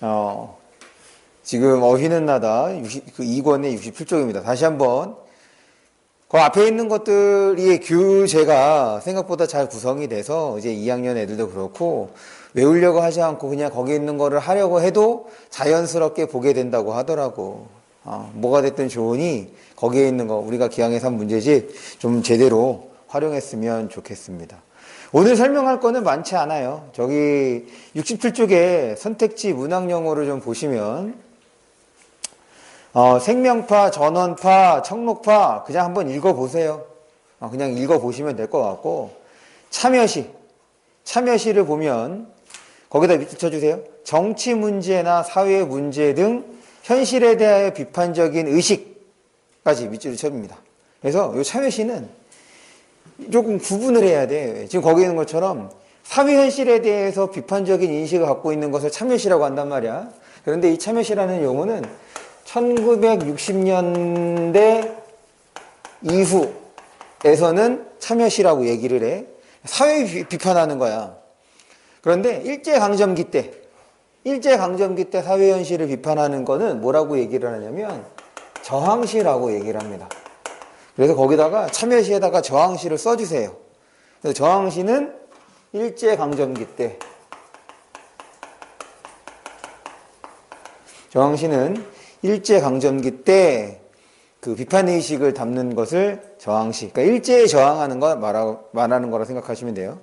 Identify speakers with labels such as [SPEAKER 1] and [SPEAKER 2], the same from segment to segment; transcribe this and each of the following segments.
[SPEAKER 1] 어, 지금 어휘는 나다 2권의 67쪽입니다. 다시 한번 그 앞에 있는 것들이 교재가 생각보다 잘 구성이 돼서 이제 2학년 애들도 그렇고 외우려고 하지 않고 그냥 거기 있는 거를 하려고 해도 자연스럽게 보게 된다고 하더라고. 뭐가 됐든 좋으니 거기에 있는 거 우리가 기왕에 산 문제집 좀 제대로 활용했으면 좋겠습니다. 오늘 설명할 거는 많지 않아요. 저기 67쪽에 선택지 문학용어를 좀 보시면 생명파, 전원파, 청록파 그냥 한번 읽어보세요. 그냥 읽어보시면 될 것 같고 참여시를 보면 거기다 밑줄 쳐주세요. 정치 문제나 사회 문제 등 현실에 대하여 비판적인 의식까지 밑줄을 칩니다. 그래서 이 참여시는 조금 구분을 해야 돼. 지금 거기 있는 것처럼 사회 현실에 대해서 비판적인 인식을 갖고 있는 것을 참여시라고 한단 말이야. 그런데 이 참여시라는 용어는 1960년대 이후에서는 참여시라고 얘기를 해. 사회 비판하는 거야. 그런데 일제강점기 때 사회 현실을 비판하는 거는 뭐라고 얘기를 하냐면 저항시라고 얘기를 합니다. 그래서 거기다가 참여시에다가 저항시를 써주세요. 그래서 저항시는 일제강점기 때 그 비판의식을 담는 것을 저항시, 그러니까 일제에 저항하는 걸 말하는 거라 생각하시면 돼요.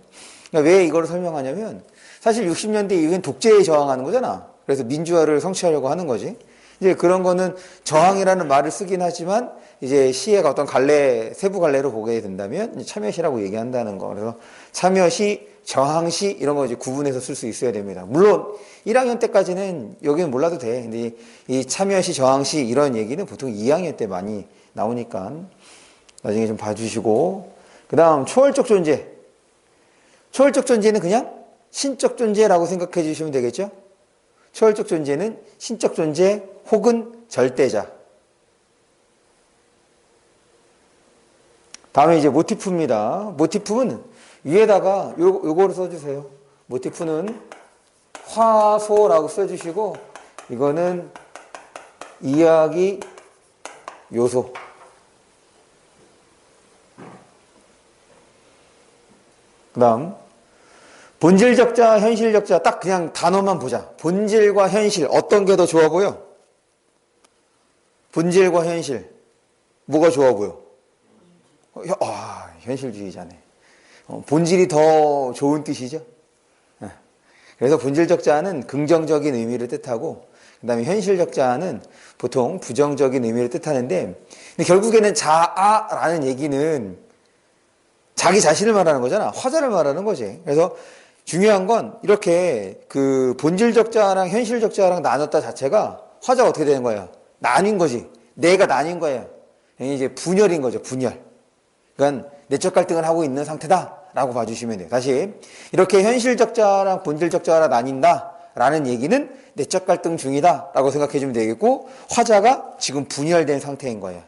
[SPEAKER 1] 그러니까 왜 이걸 설명하냐면 사실 60년대 이후엔 독재에 저항하는 거잖아. 그래서 민주화를 성취하려고 하는 거지. 이제 그런 거는 저항이라는 말을 쓰긴 하지만 이제 시의 어떤 세부 갈래로 보게 된다면 참여시라고 얘기한다는 거. 그래서 참여시, 저항시 이런 거 이제 구분해서 쓸 수 있어야 됩니다. 물론 1학년 때까지는 여기는 몰라도 돼. 근데 이 참여시, 저항시 이런 얘기는 보통 2학년 때 많이 나오니까 나중에 좀 봐주시고, 그 다음 초월적 존재. 초월적 존재는 그냥 신적 존재라고 생각해 주시면 되겠죠? 초월적 존재는 신적 존재 혹은 절대자. 다음에 이제 모티프입니다. 모티프는 위에다가 요거를 써주세요. 모티프는 화소라고 써주시고, 이거는 이야기 요소. 그 다음 본질적자, 현실적자 딱 그냥 단어만 보자. 본질과 현실 어떤 게 더 좋아 보여? 본질과 현실 뭐가 좋아 보여? 현실주의자네. 본질이 더 좋은 뜻이죠. 그래서 본질적자는 긍정적인 의미를 뜻하고 그 다음에 현실적자는 보통 부정적인 의미를 뜻하는데 근데 결국에는 자아라는 얘기는 자기 자신을 말하는 거잖아. 화자를 말하는 거지. 그래서 중요한 건 이렇게 그 본질적자랑 현실적자랑 나눴다 자체가 화자가 어떻게 되는 거야? 나뉜 거지. 내가 나뉜 거야. 이제 분열인 거죠. 분열. 그러니까 내적 갈등을 하고 있는 상태다라고 봐주시면 돼요. 다시 이렇게 현실적자랑 본질적자랑 나뉜다라는 얘기는 내적 갈등 중이다라고 생각해주면 되겠고 화자가 지금 분열된 상태인 거예요.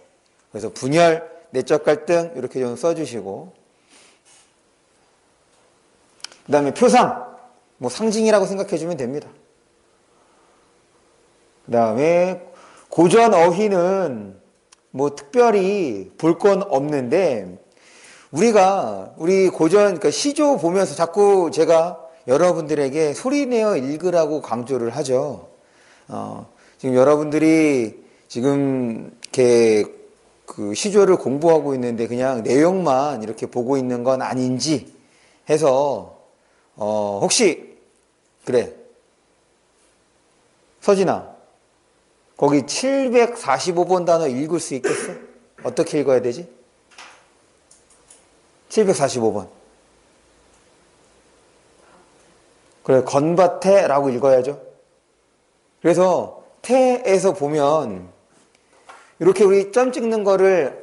[SPEAKER 1] 그래서 분열, 내적 갈등 이렇게 좀 써주시고 그 다음에 표상, 상징이라고 생각해주면 됩니다. 그 다음에 고전 어휘는 특별히 볼 건 없는데 우리 고전, 그러니까 시조 보면서 자꾸 제가 여러분들에게 소리내어 읽으라고 강조를 하죠. 지금 여러분들이 지금 이렇게 그 시조를 공부하고 있는데 그냥 내용만 이렇게 보고 있는 건 아닌지 해서 혹시 그래 서진아 거기 745번 단어 읽을 수 있겠어? 어떻게 읽어야 되지? 745번 그래 건밭에라고 읽어야죠. 그래서 태에서 보면 이렇게 우리 점 찍는 거를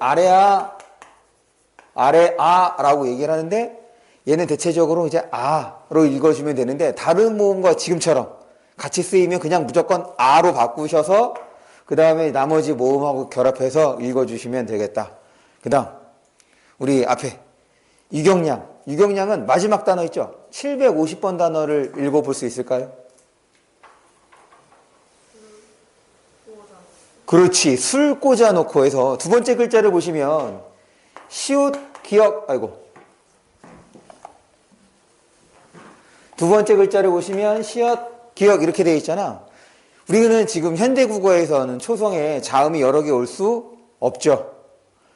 [SPEAKER 1] 아래아라고 얘기를 하는데 얘는 대체적으로 이제 아로 읽어주면 되는데 다른 모음과 지금처럼 같이 쓰이면 그냥 무조건 아로 바꾸셔서 그 다음에 나머지 모음하고 결합해서 읽어주시면 되겠다. 그 다음 우리 앞에 유경량은 마지막 단어 있죠? 750번 단어를 읽어볼 수 있을까요? 그렇지. 술 꽂아 놓고 해서 두 번째 글자를 보시면 시옷 기억 아이고 두 번째 글자를 보시면 시옷 기억 이렇게 되어 있잖아. 우리는 지금 현대 국어에서는 초성에 자음이 여러 개 올 수 없죠.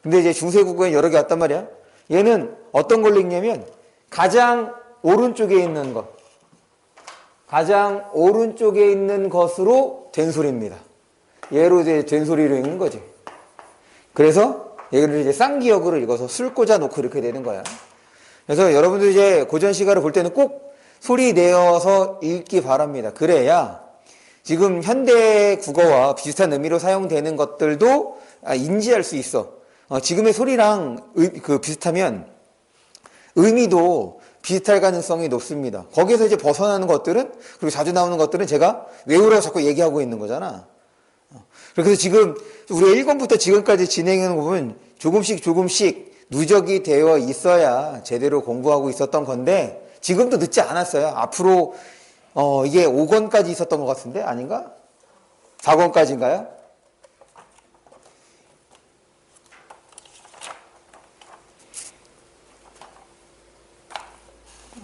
[SPEAKER 1] 근데 이제 중세 국어에 여러 개 왔단 말이야. 얘는 어떤 걸로 읽냐면 가장 오른쪽에 있는 것. 가장 오른쪽에 있는 것으로 된 소리입니다. 얘로 이제 된 소리로 읽는 거지. 그래서 얘를 이제 쌍기역으로 읽어서 술 꽂아 놓고 이렇게 되는 거야. 그래서 여러분들 이제 고전 시가를 볼 때는 꼭 소리 내어서 읽기 바랍니다. 그래야 지금 현대 국어와 비슷한 의미로 사용되는 것들도 인지할 수 있어. 지금의 소리랑 비슷하면 의미도 비슷할 가능성이 높습니다. 거기에서 이제 벗어나는 것들은, 그리고 자주 나오는 것들은 제가 외우라고 자꾸 얘기하고 있는 거잖아. 그래서 지금 우리가 1권부터 지금까지 진행하는 거 보면 조금씩 누적이 되어 있어야 제대로 공부하고 있었던 건데 지금도 늦지 않았어요. 앞으로 이게 5권까지 있었던 것 같은데 아닌가? 4권까지인가요?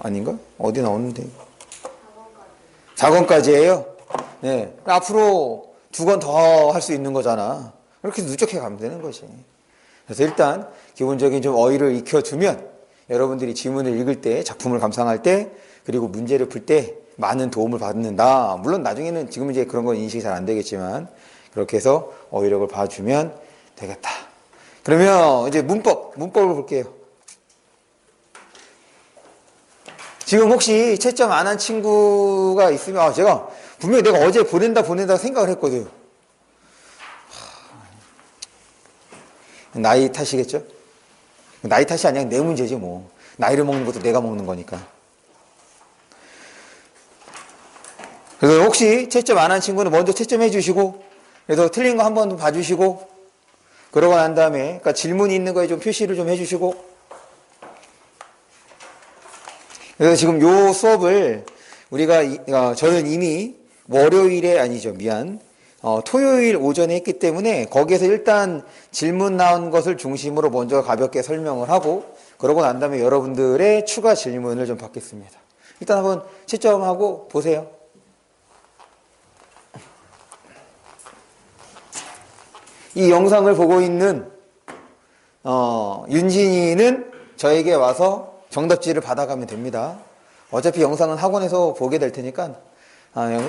[SPEAKER 1] 아닌가? 어디 나오는데? 4권까지예요? 네. 앞으로 2권 더 할 수 있는 거잖아. 그렇게 누적해 가면 되는 거지. 그래서 일단 기본적인 좀 어휘를 익혀두면 여러분들이 지문을 읽을 때, 작품을 감상할 때, 그리고 문제를 풀 때 많은 도움을 받는다. 물론 나중에는 지금 이제 그런 건 인식이 잘 안 되겠지만 그렇게 해서 어휘력을 봐주면 되겠다. 그러면 이제 문법을 볼게요. 지금 혹시 채점 안 한 친구가 있으면 제가 분명히 내가 어제 보낸다 생각을 했거든. 나이 탓이겠죠? 나이 탓이 아니라 내 문제지 뭐. 나이를 먹는 것도 내가 먹는 거니까. 그래서 혹시 채점 안 한 친구는 먼저 채점해 주시고, 그래서 틀린 거 한번 봐주시고, 그러고 난 다음에, 그러니까 질문이 있는 거에 좀 표시를 좀 해주시고, 그래서 지금 요 수업을 우리가 저는 이미 월요일에 아니죠, 미안. 토요일 오전에 했기 때문에 거기에서 일단 질문 나온 것을 중심으로 먼저 가볍게 설명을 하고 그러고 난 다음에 여러분들의 추가 질문을 좀 받겠습니다. 일단 한번 채점하고 보세요. 이 영상을 보고 있는 윤진이는 저에게 와서 정답지를 받아가면 됩니다. 어차피 영상은 학원에서 보게 될 테니까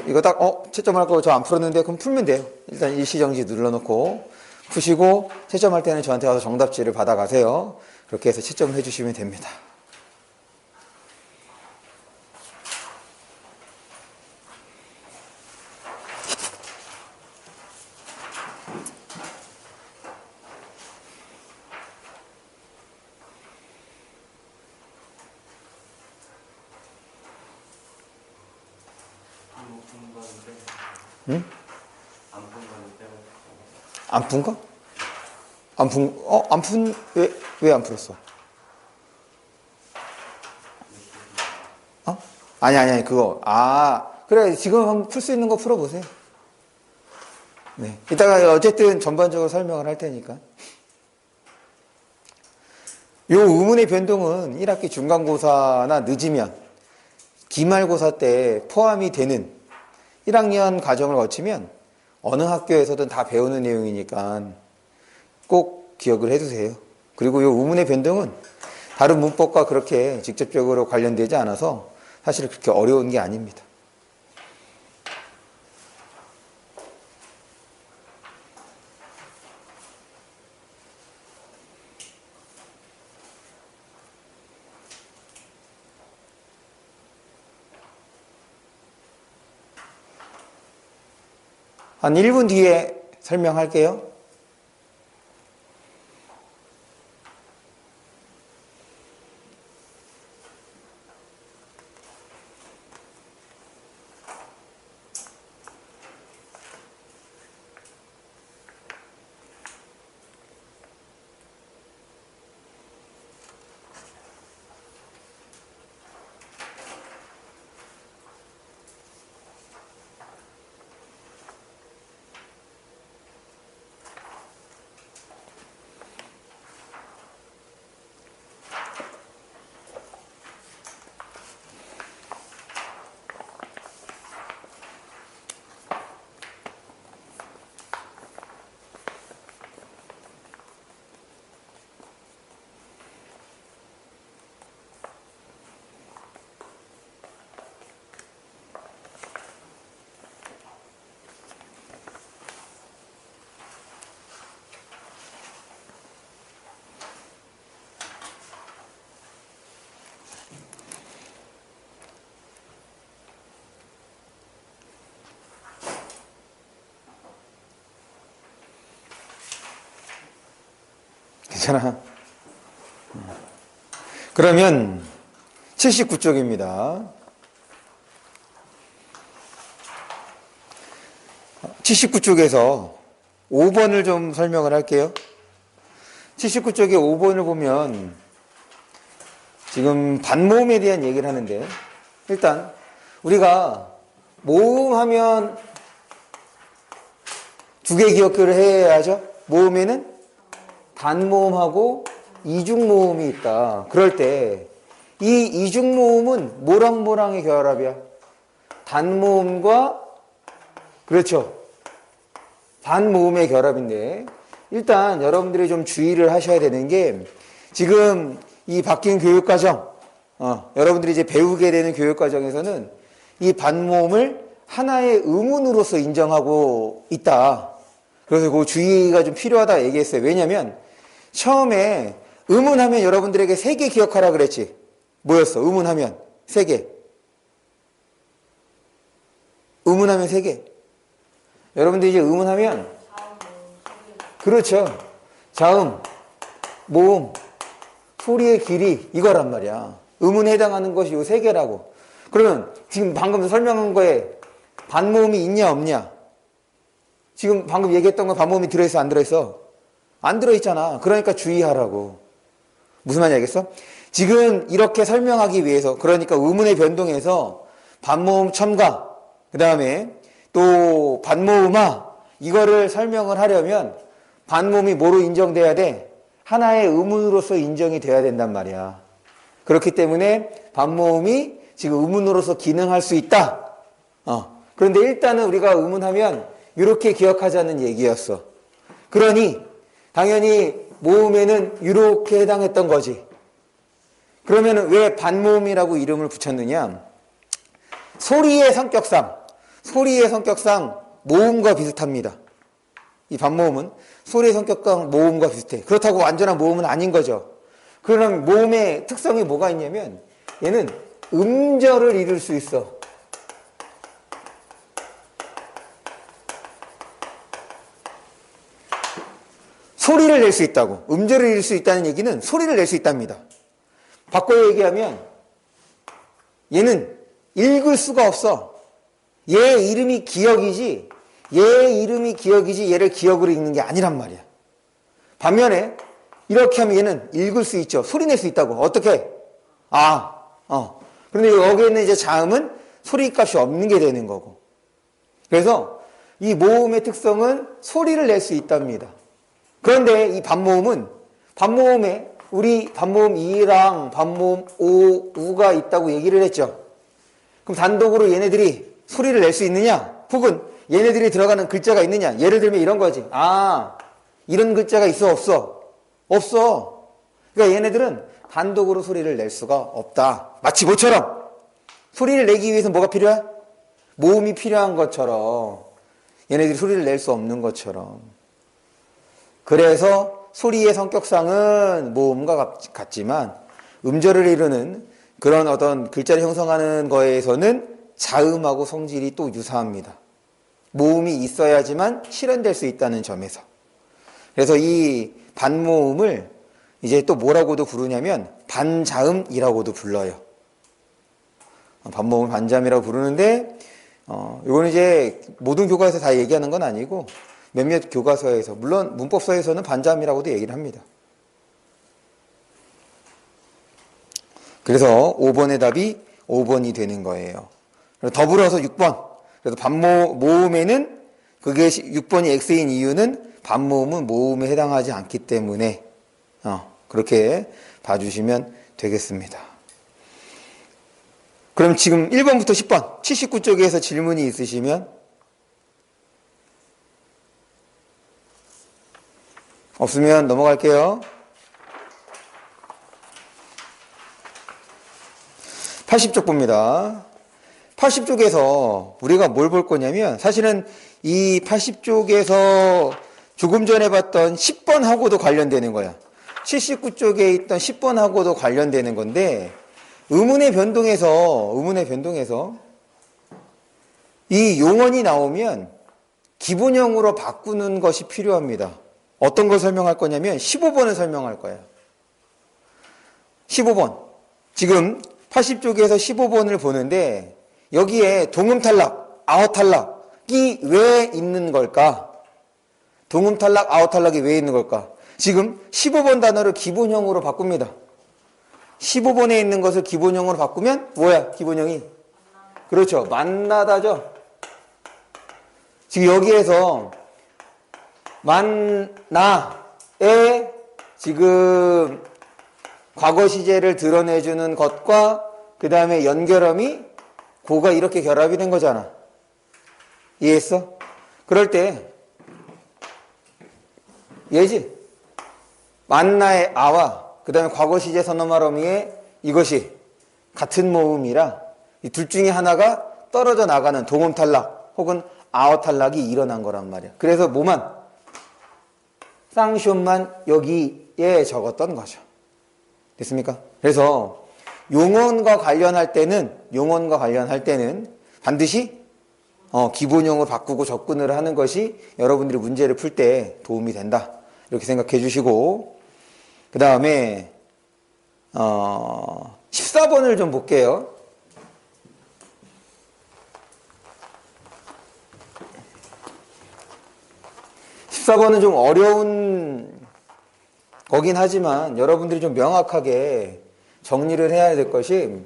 [SPEAKER 1] 이거 딱 채점할 거 저 안 풀었는데 그럼 풀면 돼요. 일단 일시정지 눌러놓고 푸시고 채점할 때는 저한테 와서 정답지를 받아가세요. 그렇게 해서 채점을 해주시면 됩니다. 응? 안 푼가? 왜 안 풀었어? 아니, 그거. 그래, 지금 한번 풀 수 있는 거 풀어보세요. 네. 이따가 어쨌든 전반적으로 설명을 할 테니까. 요 의문의 변동은 1학기 중간고사나 늦으면 기말고사 때 포함이 되는 1학년 과정을 거치면 어느 학교에서든 다 배우는 내용이니까 꼭 기억을 해두세요. 그리고 이 의문의 변동은 다른 문법과 그렇게 직접적으로 관련되지 않아서 사실 그렇게 어려운 게 아닙니다. 한 1분 뒤에 설명할게요. 그렇잖아. 그러면 79쪽입니다. 79쪽에서 5번을 좀 설명을 할게요. 79쪽에 5번을 보면 지금 반모음에 대한 얘기를 하는데, 일단 우리가 모음하면 두 개 기억을 해야죠. 모음에는 단모음하고 이중모음이 있다. 그럴 때 이 이중모음은 뭐랑 결합이야? 단모음과, 그렇죠, 반모음의 결합인데, 일단 여러분들이 좀 주의를 하셔야 되는 게, 지금 이 바뀐 교육과정, 여러분들이 이제 배우게 되는 교육과정에서는 이 반모음을 하나의 의문으로서 인정하고 있다. 그래서 그 주의가 좀 필요하다 얘기했어요. 왜냐면 처음에 의문하면 여러분들에게 3개 기억하라 그랬지. 뭐였어? 의문하면 3개. 의문하면 3개. 여러분들이 이제 의문하면, 그렇죠, 자음, 모음, 소리의 길이, 이거란 말이야. 의문에 해당하는 것이 요 3개라고. 그러면 지금 방금 설명한 거에 반모음이 있냐 없냐? 지금 방금 얘기했던 거 반모음이 들어있어 안 들어있어? 안 들어있잖아. 그러니까 주의하라고. 무슨 말인지 알겠어? 지금 이렇게 설명하기 위해서, 그러니까 의문의 변동에서 반모음 첨가, 그 다음에 또 반모음화, 이거를 설명을 하려면 반모음이 뭐로 인정돼야 돼? 하나의 의문으로서 인정이 돼야 된단 말이야. 그렇기 때문에 반모음이 지금 의문으로서 기능할 수 있다. 그런데 일단은 우리가 의문하면 이렇게 기억하자는 얘기였어. 그러니 당연히 모음에는 이렇게 해당했던 거지. 그러면 왜 반모음이라고 이름을 붙였느냐? 소리의 성격상 모음과 비슷합니다. 이 반모음은 소리의 성격상 모음과 비슷해. 그렇다고 완전한 모음은 아닌 거죠. 그럼 모음의 특성이 뭐가 있냐면, 얘는 음절을 이룰 수 있어. 소리를 낼 수 있다고. 음절을 이룰 수 있다는 얘기는 소리를 낼 수 있답니다. 바꿔 얘기하면 얘는 읽을 수가 없어. 얘 이름이 기억이지 얘를 기억으로 읽는 게 아니란 말이야. 반면에 이렇게 하면 얘는 읽을 수 있죠. 소리 낼 수 있다고. 어떻게? 그런데 여기에 있는 이제 자음은 소리값이 없는 게 되는 거고. 그래서 이 모음의 특성은 소리를 낼 수 있답니다. 그런데 이 반모음에 우리 반모음 이랑 반모음 오, 우가 있다고 얘기를 했죠. 그럼 단독으로 얘네들이 소리를 낼 수 있느냐? 혹은 얘네들이 들어가는 글자가 있느냐? 예를 들면 이런 거지. 이런 글자가 있어? 없어? 없어. 그러니까 얘네들은 단독으로 소리를 낼 수가 없다. 마치 뭐처럼 소리를 내기 위해서 뭐가 필요해? 모음이 필요한 것처럼 얘네들이 소리를 낼 수 없는 것처럼. 그래서 소리의 성격상은 모음과 같지만 음절을 이루는 그런 어떤 글자를 형성하는 거에서는 자음하고 성질이 또 유사합니다. 모음이 있어야지만 실현될 수 있다는 점에서. 그래서 이 반모음을 이제 또 뭐라고도 부르냐면 반자음이라고도 불러요. 반모음을 반자음이라고 부르는데, 이거는 이제 모든 교과에서 다 얘기하는 건 아니고 몇몇 교과서에서, 물론 문법서에서는 반자음이라고도 얘기를 합니다. 그래서 5번의 답이 5번이 되는 거예요. 더불어서 6번. 그래서 반모음에는 그게 6번이 X인 이유는 반모음은 모음에 해당하지 않기 때문에 그렇게 봐주시면 되겠습니다. 그럼 지금 1번부터 10번 79쪽에서 질문이 있으시면, 없으면 넘어갈게요. 80쪽 봅니다. 80쪽에서 우리가 뭘 볼 거냐면, 사실은 이 80쪽에서 조금 전에 봤던 10번하고도 관련되는 거야. 79쪽에 있던 10번하고도 관련되는 건데, 의문의 변동에서 이 용언이 나오면 기본형으로 바꾸는 것이 필요합니다. 어떤 걸 설명할 거냐면 15번을 설명할 거예요. 15번. 지금 80쪽에서 15번을 보는데 여기에 동음 탈락, 아웃 탈락이 왜 있는 걸까? 동음 탈락, 아웃 탈락이 왜 있는 걸까? 지금 15번 단어를 기본형으로 바꿉니다. 15번에 있는 것을 기본형으로 바꾸면 뭐야? 기본형이? 그렇죠. 만나다죠. 지금 여기에서 만나에 지금 과거 시제를 드러내주는 것과 그 다음에 연결음이 고가 이렇게 결합이 된 거잖아. 이해했어? 그럴 때 얘지. 만나의 아와 그 다음에 과거 시제 선어말어미의 이것이 같은 모음이라 이 둘 중에 하나가 떨어져 나가는 동음 탈락 혹은 아웃 탈락이 일어난 거란 말이야. 그래서 뭐만? 쌍쇼만 여기에 적었던 거죠. 됐습니까? 그래서 용언과 관련할 때는 반드시 기본형을 바꾸고 접근을 하는 것이 여러분들이 문제를 풀 때 도움이 된다. 이렇게 생각해 주시고 그 다음에 14번을 좀 볼게요. 14번은 좀 어려운 거긴 하지만 여러분들이 좀 명확하게 정리를 해야 될 것이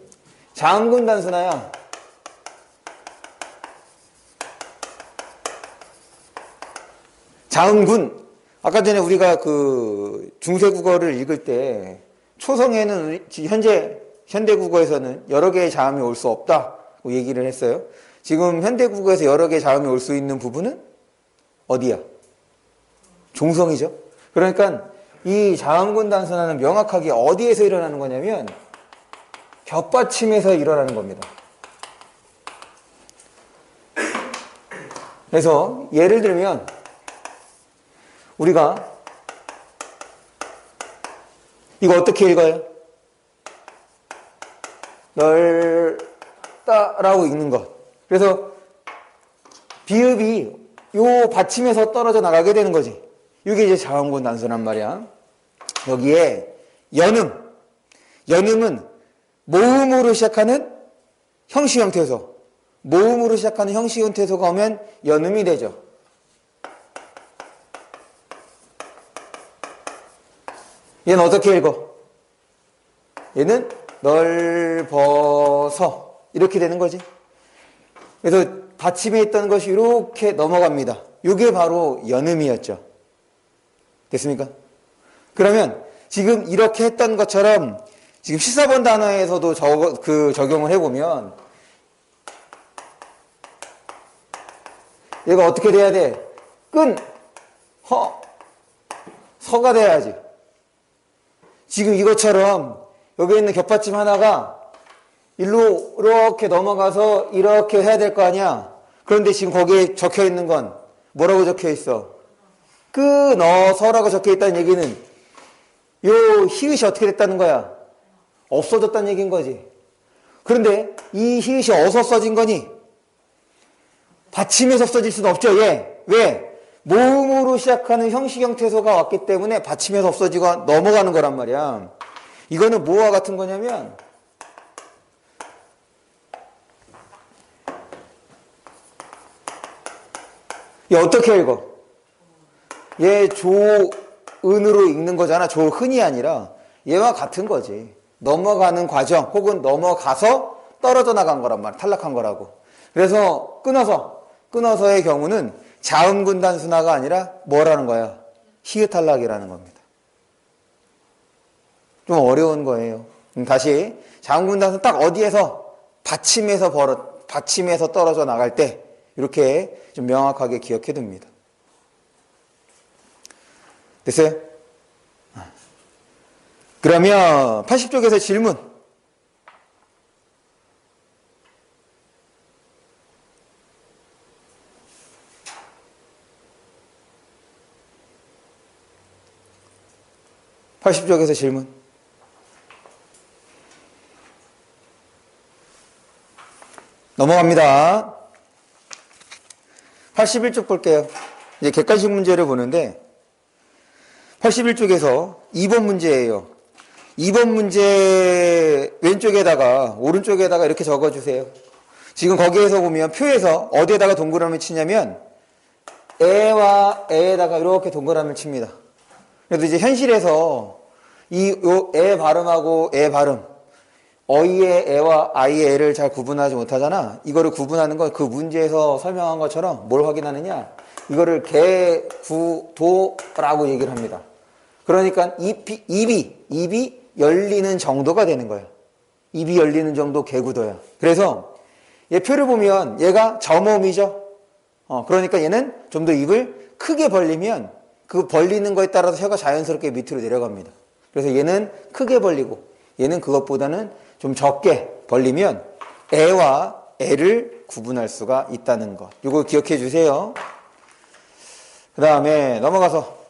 [SPEAKER 1] 자음군 단순화야. 자음군. 아까 전에 우리가 그 중세국어를 읽을 때 초성에는 현대국어에서는 여러 개의 자음이 올 수 없다고 얘기를 했어요. 지금 현대국어에서 여러 개의 자음이 올 수 있는 부분은 어디야? 종성이죠. 그러니까 이 자음군 단순화는 명확하게 어디에서 일어나는 거냐면 겹받침에서 일어나는 겁니다. 그래서 예를 들면 우리가 이거 어떻게 읽어요? 넓다라고 읽는 것. 그래서 비읍이 요 받침에서 떨어져 나가게 되는 거지. 이게 이제 자음군 단순한 말이야. 여기에 연음은 모음으로 시작하는 형식 형태소. 모음으로 시작하는 형식 형태소가 오면 연음이 되죠. 얘는 어떻게 읽어? 얘는 넓어서 이렇게 되는 거지. 그래서 받침에 있던 것이 이렇게 넘어갑니다. 이게 바로 연음이었죠. 됐습니까? 그러면 지금 이렇게 했던 것처럼 지금 14번 단어에서도 적용을 해보면 얘가 어떻게 돼야 돼? 서가 돼야지. 지금 이것처럼 여기 있는 겹받침 하나가 일로 이렇게 넘어가서 이렇게 해야 될 거 아니야. 그런데 지금 거기에 적혀 있는 건 뭐라고 적혀 있어? 끊어서라고 적혀 있다는 얘기는 요 히읗이 어떻게 됐다는 거야? 없어졌다는 얘기인 거지. 그런데 이 히읗이 어디서 없어진 거니? 받침에서 없어질 수는 없죠. 얘. 왜? 모음으로 시작하는 형식 형태소가 왔기 때문에 받침에서 없어지고 넘어가는 거란 말이야. 이거는 뭐와 같은 거냐면 얘 어떻게 읽어? 얘 조은으로 읽는 거잖아. 조흔이 아니라 얘와 같은 거지. 넘어가는 과정 혹은 넘어가서 떨어져 나간 거란 말이야. 탈락한 거라고. 그래서 끊어서의 경우는 자음군 단순화가 아니라 뭐라는 거야? 히읗 탈락이라는 겁니다. 좀 어려운 거예요. 다시 자음군 단순화 딱 어디에서 받침에서 떨어져 나갈 때 이렇게 좀 명확하게 기억해 둡니다. 됐어요? 그러면 80쪽에서 질문. 넘어갑니다. 81쪽 볼게요. 이제 객관식 문제를 보는데 81쪽에서 2번 문제예요. 2번 문제 왼쪽에다가 오른쪽에다가 이렇게 적어주세요. 지금 거기에서 보면 표에서 어디에다가 동그라미 치냐면 애와 애에다가 이렇게 동그라미를 칩니다. 그래서 이제 현실에서 애 발음하고 애 발음, 어이의 애와 아이의 애를 잘 구분하지 못하잖아. 이거를 구분하는 건 그 문제에서 설명한 것처럼 뭘 확인하느냐? 이거를 개구도라고 얘기를 합니다. 그러니까 입이 열리는 정도가 되는 거야. 입이 열리는 정도 개구도야. 그래서 얘 표를 보면 얘가 점음이죠. 그러니까 얘는 좀 더 입을 크게 벌리면 그 벌리는 거에 따라서 혀가 자연스럽게 밑으로 내려갑니다. 그래서 얘는 크게 벌리고 얘는 그것보다는 좀 적게 벌리면 애와 애를 구분할 수가 있다는 것. 이거 기억해 주세요. 그 다음에 넘어가서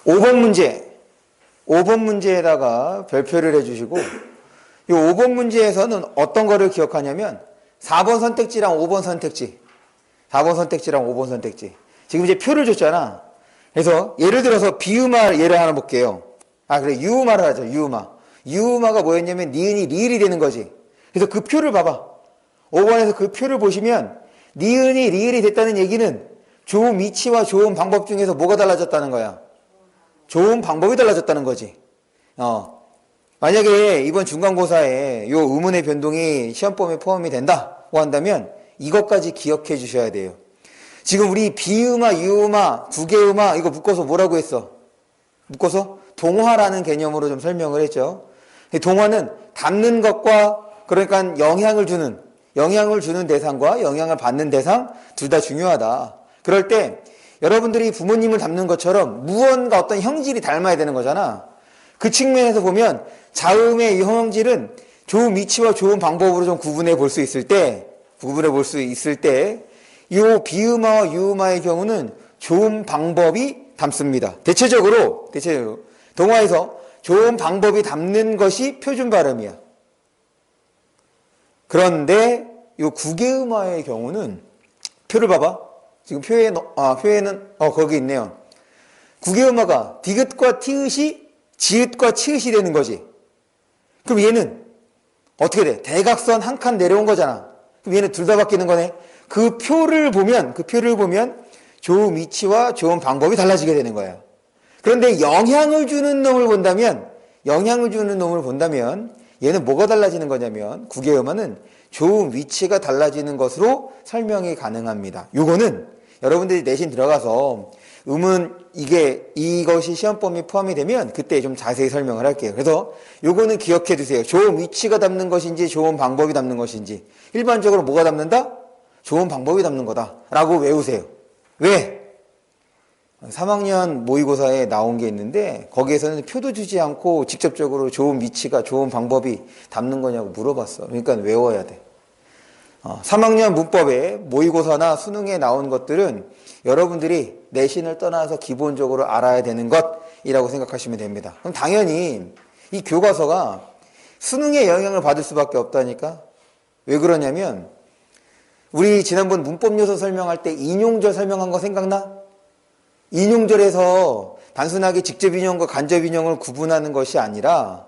[SPEAKER 1] 5번 문제. 5번 문제에다가 별표를 해주시고, 이 5번 문제에서는 어떤 거를 기억하냐면, 4번 선택지랑 5번 선택지. 4번 선택지랑 5번 선택지. 지금 이제 표를 줬잖아. 그래서 예를 들어서 비음화 예를 하나 볼게요. 그래. 유음화를 하죠. 유음화. 유음화가 뭐였냐면, 니은이 리을이 되는 거지. 그래서 그 표를 봐봐. 5번에서 그 표를 보시면, 니은이 리을이 됐다는 얘기는 조음 위치와 조음 방법 중에서 뭐가 달라졌다는 거야? 좋은 방법이 달라졌다는 거지. 만약에 이번 중간고사에 요 의문의 변동이 시험범위에 포함이 된다고 한다면 이것까지 기억해 주셔야 돼요. 지금 우리 비음화, 유음화, 구개음화 이거 묶어서 뭐라고 했어? 묶어서 동화라는 개념으로 좀 설명을 했죠. 동화는 담는 것과 그러니까 영향을 주는 대상과 영향을 받는 대상 둘 다 중요하다. 그럴 때 여러분들이 부모님을 닮는 것처럼 무언가 어떤 형질이 닮아야 되는 거잖아. 그 측면에서 보면 자음의 이 형질은 좋은 위치와 좋은 방법으로 좀 구분해 볼 수 있을 때, 이 비음화와 유음화의 경우는 좋은 방법이 담습니다. 대체적으로 동화에서 좋은 방법이 담는 것이 표준 발음이야. 그런데 이 구개음화의 경우는 표를 봐봐. 지금 표에는 거기 있네요. 구개음화가 디귿과 티읕이 지읒과 치읒이 되는 거지. 그럼 얘는 어떻게 돼? 대각선 한 칸 내려온 거잖아. 그럼 얘는 둘 다 바뀌는 거네. 그 표를 보면 좋은 위치와 좋은 방법이 달라지게 되는 거야. 그런데 영향을 주는 놈을 본다면 얘는 뭐가 달라지는 거냐면 구개음화는 좋은 위치가 달라지는 것으로 설명이 가능합니다. 요거는 여러분들이 내신 들어가서 이것이 시험범위 포함이 되면 그때 좀 자세히 설명을 할게요. 그래서 요거는 기억해 두세요. 좋은 위치가 담는 것인지 좋은 방법이 담는 것인지. 일반적으로 뭐가 담는다? 좋은 방법이 담는 거다 라고 외우세요. 왜? 3학년 모의고사에 나온 게 있는데 거기에서는 표도 주지 않고 직접적으로 좋은 위치가 좋은 방법이 담는 거냐고 물어봤어. 그러니까 외워야 돼. 3학년 문법에 모의고사나 수능에 나온 것들은 여러분들이 내신을 떠나서 기본적으로 알아야 되는 것이라고 생각하시면 됩니다. 그럼 당연히 이 교과서가 수능에 영향을 받을 수밖에 없다니까. 왜 그러냐면 우리 지난번 문법 요소 설명할 때 인용절 설명한 거 생각나? 인용절에서 단순하게 직접 인용과 간접 인용을 구분하는 것이 아니라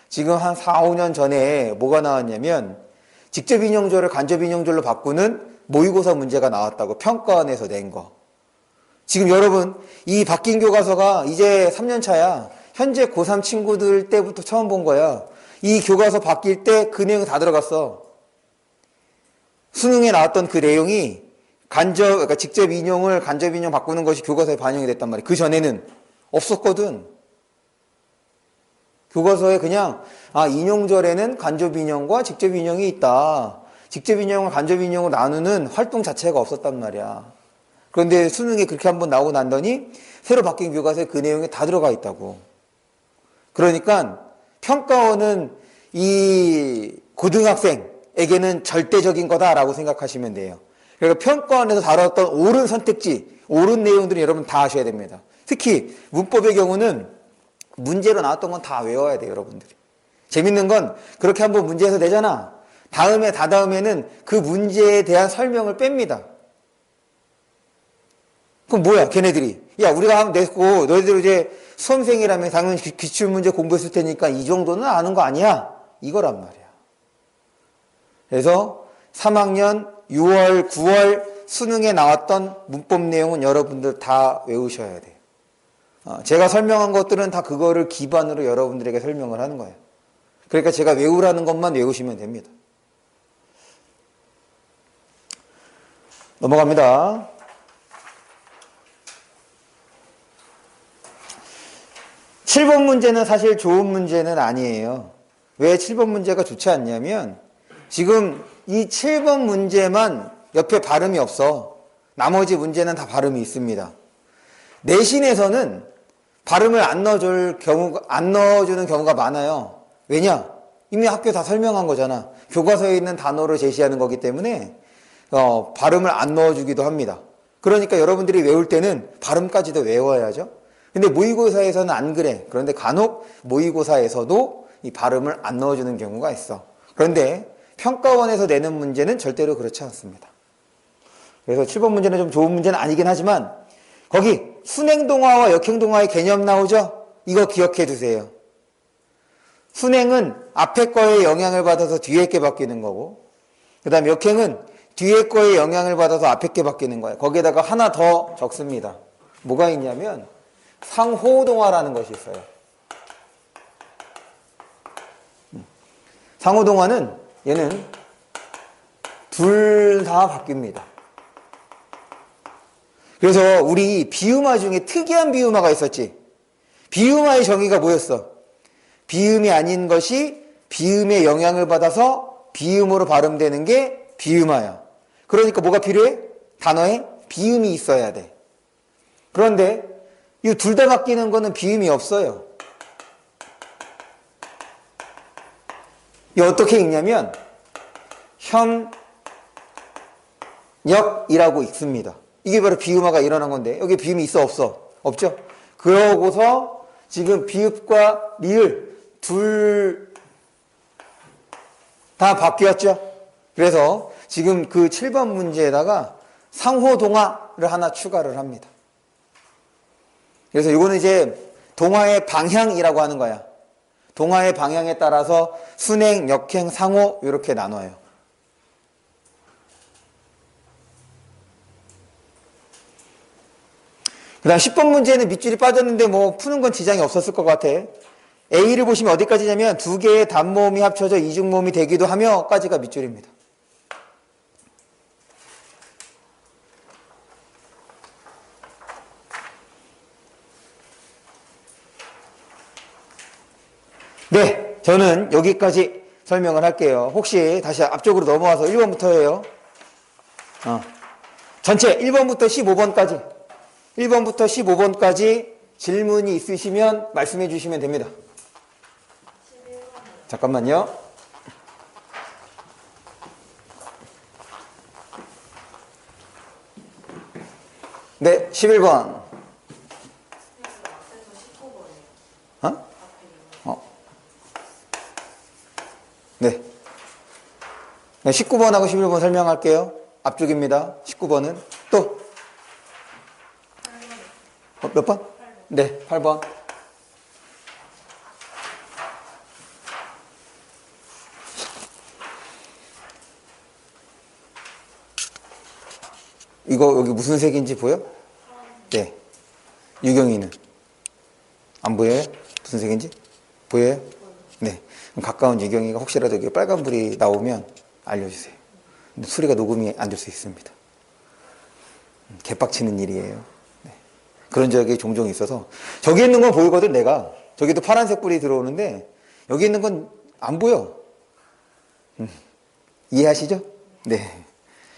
[SPEAKER 1] 지금 한 4, 5년 전에 뭐가 나왔냐면 직접 인용절을 간접 인용절로 바꾸는 모의고사 문제가 나왔다고 평가원에서 낸 거. 지금 여러분 이 바뀐 교과서가 이제 3년 차야. 현재 고3 친구들 때부터 처음 본 거야. 이 교과서 바뀔 때 그 내용이 다 들어갔어. 수능에 나왔던 그 내용이 그러니까 직접 인용을 간접 인용 바꾸는 것이 교과서에 반영이 됐단 말이야. 그 전에는 없었거든. 교과서에 그냥 인용절에는 간접 인용과 직접 인용이 있다. 직접 인용을 간접 인용으로 나누는 활동 자체가 없었단 말이야. 그런데 수능에 그렇게 한번 나오고 난더니 새로 바뀐 교과서에 그 내용이 다 들어가 있다고. 그러니까 평가원은 이 고등학생에게는 절대적인 거다라고 생각하시면 돼요. 그러니까 평가원에서 다뤘던 옳은 선택지, 옳은 내용들은 여러분 다 아셔야 됩니다. 특히 문법의 경우는 문제로 나왔던 건 다 외워야 돼요, 여러분들이. 재밌는 건 그렇게 한번 문제에서 내잖아. 다음에 다다음에는 그 문제에 대한 설명을 뺍니다. 그럼 뭐야 걔네들이. 야 우리가 한번 냈고 너희들 이제 수험생이라면 당연히 기출문제 공부했을 테니까 이 정도는 아는 거 아니야? 이거란 말이야. 그래서 3학년 6월, 9월 수능에 나왔던 문법 내용은 여러분들 다 외우셔야 돼요. 제가 설명한 것들은 다 그거를 기반으로 여러분들에게 설명을 하는 거예요. 그러니까 제가 외우라는 것만 외우시면 됩니다. 넘어갑니다. (7번) 문제는 사실 좋은 문제는 아니에요. 왜 7번 문제가 좋지 않냐면 지금 이 7번 문제만 옆에 발음이 없어. 나머지 문제는 다 발음이 있습니다. 내신에서는 발음을 안 넣어주는 경우가 많아요. 왜냐? 이미 학교 다 설명한 거잖아. 교과서에 있는 단어를 제시하는 거기 때문에 발음을 안 넣어주기도 합니다. 그러니까 여러분들이 외울 때는 발음까지도 외워야죠. 근데 모의고사에서는 안 그래. 그런데 간혹 모의고사에서도 이 발음을 안 넣어주는 경우가 있어. 그런데 평가원에서 내는 문제는 절대로 그렇지 않습니다. 그래서 7번 문제는 좀 좋은 문제는 아니긴 하지만 거기 순행동화와 역행동화의 개념 나오죠? 이거 기억해 두세요. 순행은 앞에 거에 영향을 받아서 뒤에 게 바뀌는 거고 그 다음 역행은 뒤에 거에 영향을 받아서 앞에 게 바뀌는 거예요. 거기에다가 하나 더 적습니다. 뭐가 있냐면 상호동화라는 것이 있어요. 상호동화는 얘는 둘 다 바뀝니다. 그래서 우리 비음화 중에 특이한 비음화가 있었지. 비음화의 정의가 뭐였어? 비음이 아닌 것이 비음의 영향을 받아서 비음으로 발음되는 게 비음화야. 그러니까 뭐가 필요해? 단어에 비음이 있어야 돼. 그런데 이 둘 다 바뀌는 거는 비음이 없어요. 이 어떻게 읽냐면 현역이라고 읽습니다. 이게 바로 비음화가 일어난 건데 여기 비음이 있어 없어? 없죠? 그러고서 지금 비읍과 리을 둘 다 바뀌었죠? 그래서 지금 그 7번 문제에다가 상호동화를 하나 추가를 합니다. 그래서 이거는 이제 동화의 방향이라고 하는 거야. 동화의 방향에 따라서 순행, 역행, 상호 이렇게 나눠요. 그 다음 10번 문제는 밑줄이 빠졌는데 뭐 푸는 건 지장이 없었을 것 같아. A를 보시면 어디까지냐면 두 개의 단모음이 합쳐져 이중모음이 되기도 하며까지가 밑줄입니다. 네, 저는 여기까지 설명을 할게요. 혹시 다시 앞쪽으로 넘어와서 1번부터 해요. 전체 1번부터 15번까지 1번부터 15번까지 질문이 있으시면 말씀해 주시면 됩니다. 잠깐만요. 네, 11번. 네. 19번하고 11번 설명할게요. 앞쪽입니다. 19번은 또 몇 번? 8번. 네, 8번. 이거 여기 무슨 색인지 보여? 네. 유경이는 안 보여요? 무슨 색인지? 보여요? 네. 그럼 가까운 유경이가 혹시라도 여기 빨간불이 나오면 알려주세요. 소리가 녹음이 안 될 수 있습니다. 개빡치는 일이에요. 네. 그런 적이 종종 있어서 저기 있는 건 보이거든 내가. 저기도 파란색 불이 들어오는데 여기 있는 건 안 보여. 이해하시죠? 네.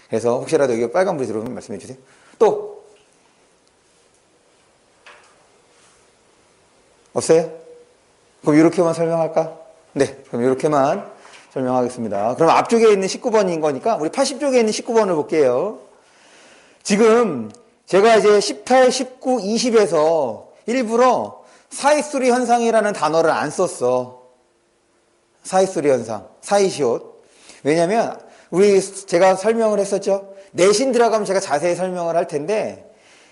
[SPEAKER 1] 그래서 혹시라도 여기 빨간불이 들어오면 말씀해 주세요. 또 없어요? 그럼 이렇게만 설명할까? 네, 그럼 이렇게만 설명하겠습니다. 그럼 앞쪽에 있는 19번인 거니까 우리 80쪽에 있는 19번을 볼게요. 지금 제가 이제 18, 19, 20에서 일부러 사이수리 현상이라는 단어를 안 썼어. 사이소리 현상, 사이시옷. 왜냐면 제가 설명을 했었죠. 내신 들어가면 제가 자세히 설명을 할 텐데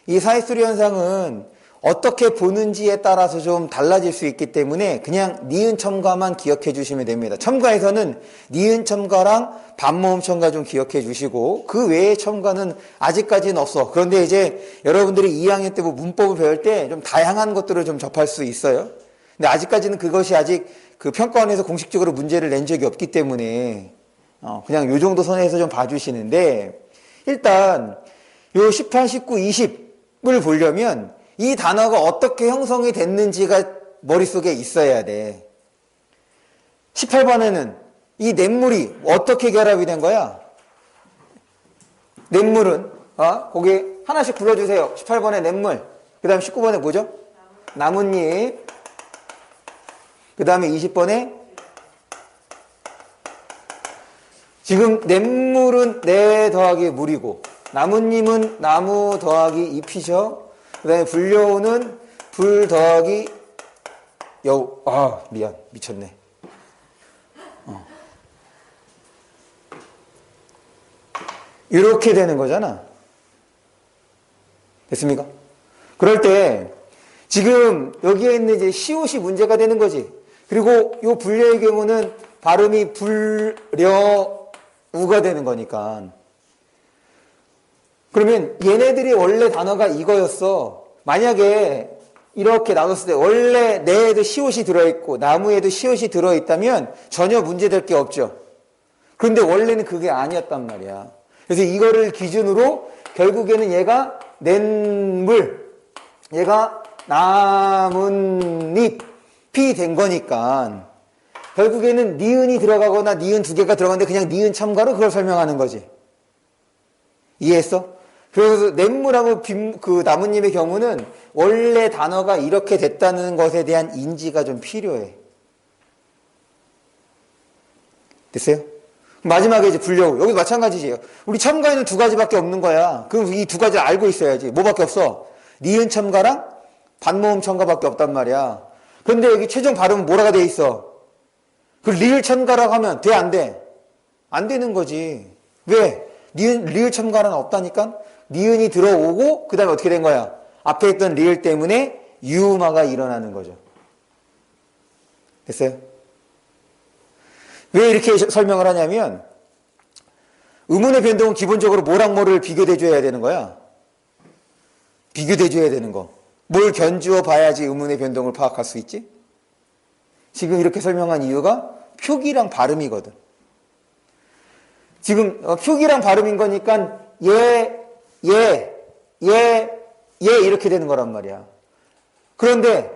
[SPEAKER 1] 이 사이소리 현상은 어떻게 보는지에 따라서 좀 달라질 수 있기 때문에 그냥 니은 첨가만 기억해 주시면 됩니다. 첨가에서는 니은 첨가랑 반모음 첨가 좀 기억해 주시고 그 외의 첨가는 아직까지는 없어. 그런데 이제 여러분들이 2학년 때 뭐 문법을 배울 때 좀 다양한 것들을 좀 접할 수 있어요. 근데 아직까지는 그것이 아직 그 평가원에서 공식적으로 문제를 낸 적이 없기 때문에 그냥 요 정도 선에서 좀 봐주시는데 일단 요 18, 19, 20을 보려면 이 단어가 어떻게 형성이 됐는지가 머릿속에 있어야 돼. 18번에는 이 냇물이 어떻게 결합이 된 거야? 냇물은 거기 하나씩 불러주세요. 18번에 냇물, 그 다음에 19번에 뭐죠? 나뭇잎, 그 다음에 20번에 지금 냇물은 내 더하기 물이고 나뭇잎은 나무 더하기 잎이죠. 그 다음에 불려오는 불 더하기 여우. 미안. 미쳤네. 이렇게 되는 거잖아. 됐습니까? 그럴 때 지금 여기에 있는 이제 시옷이 문제가 되는 거지. 그리고 요 불려의 경우는 발음이 불려우가 되는 거니까. 그러면 얘네들이 원래 단어가 이거였어. 만약에 이렇게 나눴을 때 원래 내에도 시옷이 들어있고 나무에도 시옷이 들어있다면 전혀 문제될 게 없죠. 그런데 원래는 그게 아니었단 말이야. 그래서 이거를 기준으로 결국에는 얘가 냇물, 얘가 나뭇잎이 된 거니까 결국에는 니은이 들어가거나 니은 두 개가 들어가는데 그냥 니은 첨가로 그걸 설명하는 거지. 이해했어? 그래서 냇물하고 그 나뭇잎의 경우는 원래 단어가 이렇게 됐다는 것에 대한 인지가 좀 필요해. 됐어요? 마지막에 이제 불려우. 여기도 마찬가지지요. 우리 첨가에는 두 가지밖에 없는 거야. 그럼 이 두 가지를 알고 있어야지. 뭐밖에 없어? 니은 첨가랑 반모음 첨가밖에 없단 말이야. 그런데 여기 최종 발음은 뭐라가 돼 있어? 그 리을 첨가라고 하면 돼, 안 돼? 안 되는 거지. 왜? 리을 첨가는 없다니까? 니은이 들어오고 그 다음에 어떻게 된 거야? 앞에 있던 리을 때문에 유음화가 일어나는 거죠. 됐어요? 왜 이렇게 설명을 하냐면 음운의 변동은 기본적으로 뭐랑 뭐를 비교대줘야 되는 거야. 비교대줘야 되는 거. 뭘 견주어 봐야지 음운의 변동을 파악할 수 있지? 지금 이렇게 설명한 이유가 표기랑 발음이거든. 지금 표기랑 발음인 거니까 이렇게 되는 거란 말이야. 그런데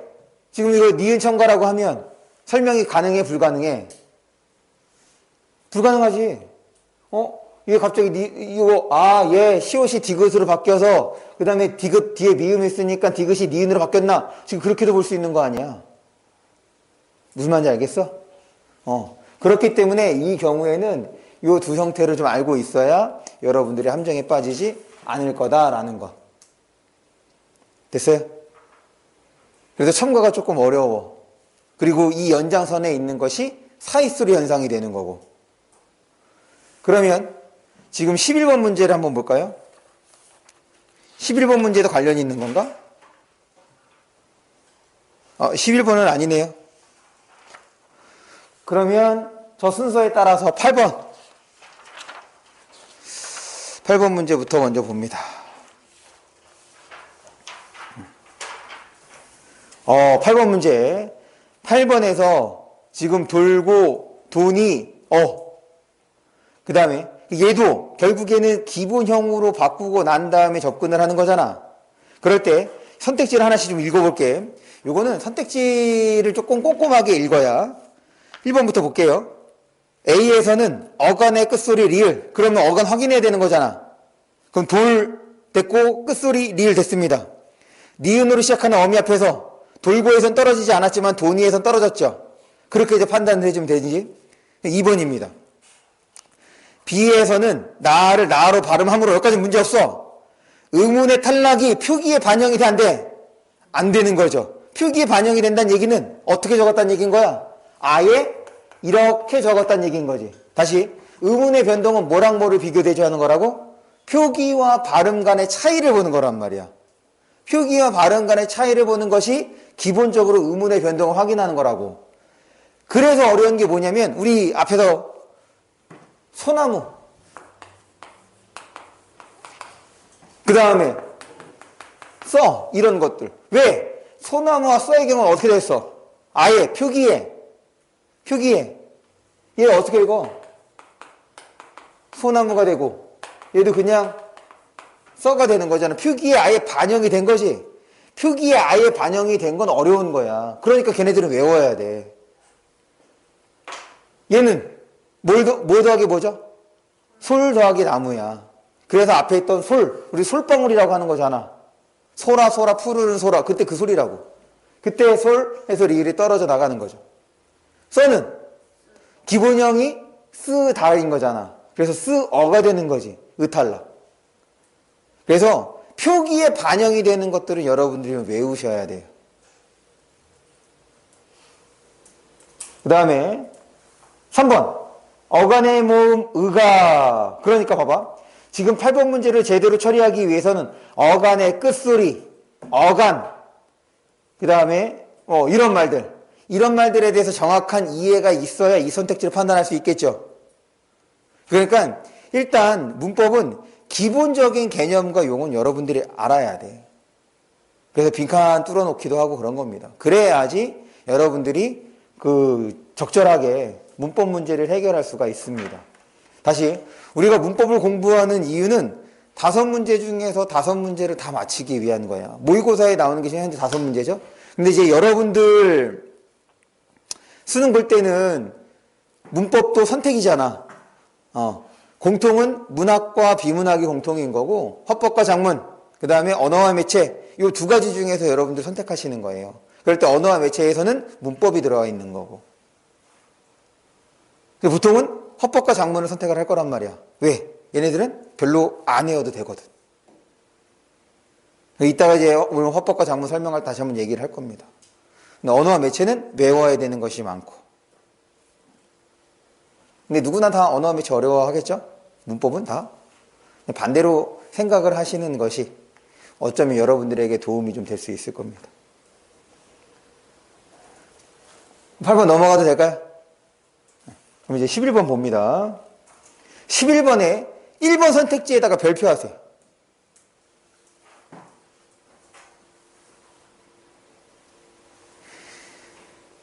[SPEAKER 1] 지금 이거 니은 첨가라고 하면 설명이 가능해, 불가능해? 불가능하지. 이게 갑자기 시옷이 디귿으로 바뀌어서 그 다음에 디귿 뒤에 미음이 있으니까 디귿이 니은으로 바뀌었나? 지금 그렇게도 볼 수 있는 거 아니야. 무슨 말인지 알겠어? 그렇기 때문에 이 경우에는 이 두 형태를 좀 알고 있어야 여러분들이 함정에 빠지지 않을 거다라는 거. 됐어요? 그래서 첨가가 조금 어려워. 그리고 이 연장선에 있는 것이 사이소리 현상이 되는 거고. 그러면 지금 11번 문제를 한번 볼까요? 11번 문제도 관련이 있는 건가? 11번은 아니네요. 그러면 저 순서에 따라서 8번 문제부터 먼저 봅니다. 8번 문제. 8번에서 지금 돌고 돈이 그 다음에 얘도 결국에는 기본형으로 바꾸고 난 다음에 접근을 하는 거잖아. 그럴 때 선택지를 하나씩 좀 읽어볼게. 요거는 선택지를 조금 꼼꼼하게 읽어야. 1번부터 볼게요. A에서는 어간의 끝소리 리을. 그러면 어간 확인해야 되는 거잖아. 그럼 돌 됐고 끝소리 리을 됐습니다. 니은으로 시작하는 어미 앞에서 돌고에선 떨어지지 않았지만 도니에선 떨어졌죠. 그렇게 이제 판단을 해주면 되지. 2번입니다. B에서는 나를 나로 발음함으로 여기까지 문제 없어. 의문의 탈락이 표기에 반영이 돼, 안 돼? 안 되는 거죠. 표기에 반영이 된다는 얘기는 어떻게 적었다는 얘기인 거야? 아예 이렇게 적었다는 얘기인 거지. 다시 의문의 변동은 뭐랑 뭐를 비교 대조하는 거라고? 표기와 발음 간의 차이를 보는 거란 말이야. 표기와 발음 간의 차이를 보는 것이 기본적으로 의문의 변동을 확인하는 거라고. 그래서 어려운 게 뭐냐면 우리 앞에서 소나무, 그 다음에 써, 이런 것들. 왜? 소나무와 써의 경우는 어떻게 됐어? 아예 표기에 얘 어떻게 읽어? 소나무가 되고 얘도 그냥 써가 되는 거잖아. 표기에 아예 반영이 된 거지. 표기에 아예 반영이 된 건 어려운 거야. 그러니까 걔네들은 외워야 돼. 얘는 뭘 더하기 뭐죠? 솔 더하기 나무야. 그래서 앞에 있던 솔, 우리 솔방울이라고 하는 거잖아. 소라 푸르른 소라, 그때 그 소리라고. 그때 솔 해서 리을이 떨어져 나가는 거죠. 써는 기본형이 쓰다인 거잖아. 그래서 쓰어가 되는 거지. 의탈락. 그래서 표기에 반영이 되는 것들은 여러분들이 외우셔야 돼요. 그 다음에 3번 어간의 모음 의가. 그러니까 봐봐. 지금 8번 문제를 제대로 처리하기 위해서는 어간의 끝소리, 어간, 그 다음에 이런 말들에 대해서 정확한 이해가 있어야 이 선택지를 판단할 수 있겠죠. 그러니까 일단 문법은 기본적인 개념과 용어는 여러분들이 알아야 돼. 그래서 빈칸 뚫어놓기도 하고 그런 겁니다. 그래야지 여러분들이 적절하게 문법 문제를 해결할 수가 있습니다. 다시 우리가 문법을 공부하는 이유는 5문제 중에서 5문제를 다 맞히기 위한 거야. 모의고사에 나오는 게 지금 현재 5문제죠. 근데 이제 여러분들 수능 볼 때는 문법도 선택이잖아. 공통은 문학과 비문학이 공통인 거고 헌법과 작문, 그 다음에 언어와 매체, 이 2가지 중에서 여러분들 선택하시는 거예요. 그럴 때 언어와 매체에서는 문법이 들어가 있는 거고. 보통은 헌법과 작문을 선택을 할 거란 말이야. 왜? 얘네들은 별로 안 외워도 되거든. 이따가 이제 오늘 헌법과 작문 설명할 때 다시 한번 얘기를 할 겁니다. 근데 언어와 매체는 외워야 되는 것이 많고. 근데 누구나 다 언어와 매체 어려워하겠죠? 문법은 다. 반대로 생각을 하시는 것이 어쩌면 여러분들에게 도움이 좀 될 수 있을 겁니다. 8번 넘어가도 될까요? 그럼 이제 11번 봅니다. 11번에 1번 선택지에다가 별표하세요.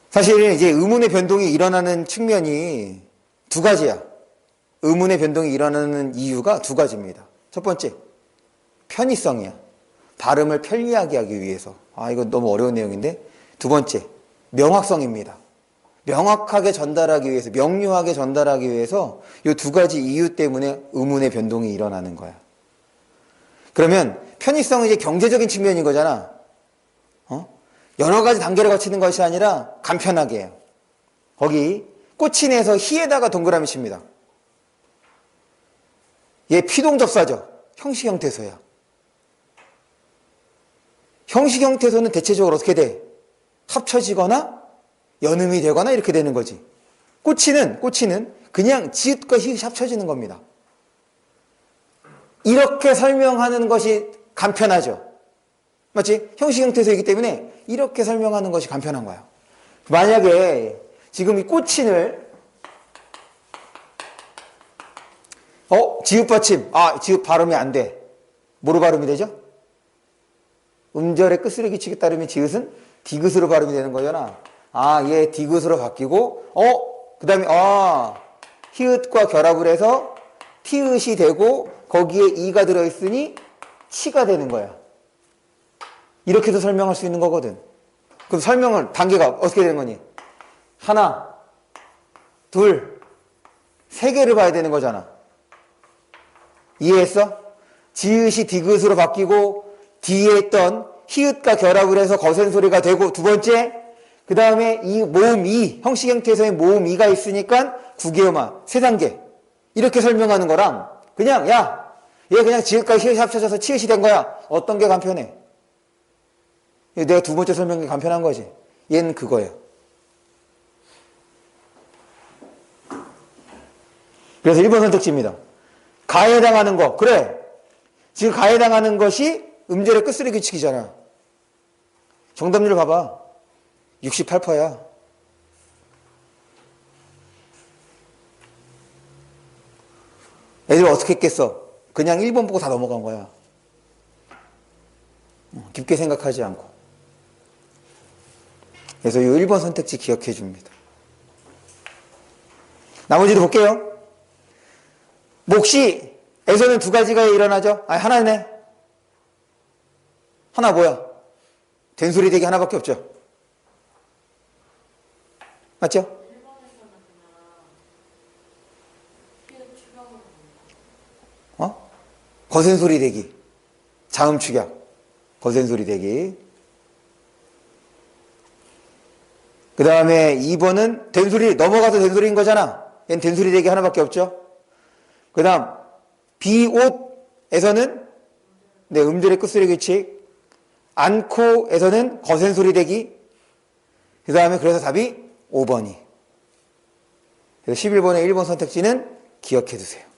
[SPEAKER 1] 사실 이제 의문의 변동이 일어나는 측면이 2가지야. 의문의 변동이 일어나는 이유가 2가지입니다. 첫 번째, 편의성이야. 발음을 편리하게 하기 위해서. 이거 너무 어려운 내용인데. 2번째, 명확성입니다. 명확하게 전달하기 위해서, 명료하게 전달하기 위해서 이 2가지 이유 때문에 의문의 변동이 일어나는 거야. 그러면 편의성은 이제 경제적인 측면인 거잖아. 여러 가지 단계를 거치는 것이 아니라 간편하게 해요. 거기 꽃이내서 희에다가 동그라미 칩니다. 얘 피동접사죠. 형식 형태소야. 형식 형태소는 대체적으로 어떻게 돼? 합쳐지거나 연음이 되거나 이렇게 되는 거지. 꼬치는 그냥 지읒과 히읗이 합쳐지는 겁니다. 이렇게 설명하는 것이 간편하죠. 맞지? 형식 형태소이기 때문에 이렇게 설명하는 것이 간편한 거야. 만약에 지금 이 꼬치를 지읒 받침. 지읒 발음이 안 돼. 뭐로 발음이 되죠? 음절의 끝으로 기치에 따르면 지읒은 디귿으로 발음이 되는 거잖아. 얘 디귿으로 바뀌고, 그 다음에, 히읗과 결합을 해서 티읒이 되고, 거기에 이가 들어있으니 치가 되는 거야. 이렇게도 설명할 수 있는 거거든. 그럼 설명을, 단계가 어떻게 되는 거니? 하나, 둘, 3개를 봐야 되는 거잖아. 이해했어? 지읒이 디귿으로 바뀌고, 뒤에 있던 히읗과 결합을 해서 거센 소리가 되고, 2번째, 그 다음에 이 모음 이, 형식 형태에서의 모음 이가 있으니까 9개음화, 3단계. 이렇게 설명하는 거랑, 그냥, 얘 그냥 지읒과 히읗이 합쳐져서 치읒이 된 거야. 어떤 게 간편해? 내가 2번째 설명이 간편한 거지. 얘는 그거예요. 그래서 1번 선택지입니다. 가해당하는 거. 그래. 지금 가해당하는 것이 음절의 끝소리 규칙이잖아. 정답률 봐봐. 68%야. 애들 어떻게 했겠어? 그냥 1번 보고 다 넘어간 거야. 깊게 생각하지 않고. 그래서 이 1번 선택지 기억해 줍니다. 나머지도 볼게요. 몫이에서는 두 가지가 일어나죠. 아니, 하나네. 하나 뭐야? 된소리 대기 하나밖에 없죠. 맞죠? 거센소리 대기. 자음 축약. 거센소리 대기. 그 다음에 2번은 된소리, 넘어가서 된소리인 거잖아. 얘는 된소리 대기 하나밖에 없죠. 그 다음, 비옷에서는, 네, 음절의 끝소리 규칙. 않고에서는 거센소리 대기. 그 다음에 그래서 답이 5번이. 그래서 11번의 1번 선택지는 기억해 두세요.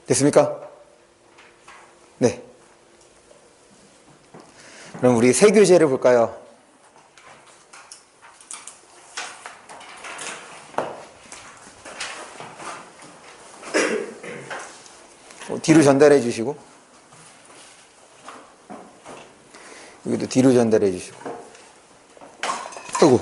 [SPEAKER 1] 됐습니까? 네. 그럼 우리 새 교재를 볼까요? 뒤로 전달해 주시고, 여기도 뒤로 전달해 주시고. 아이고.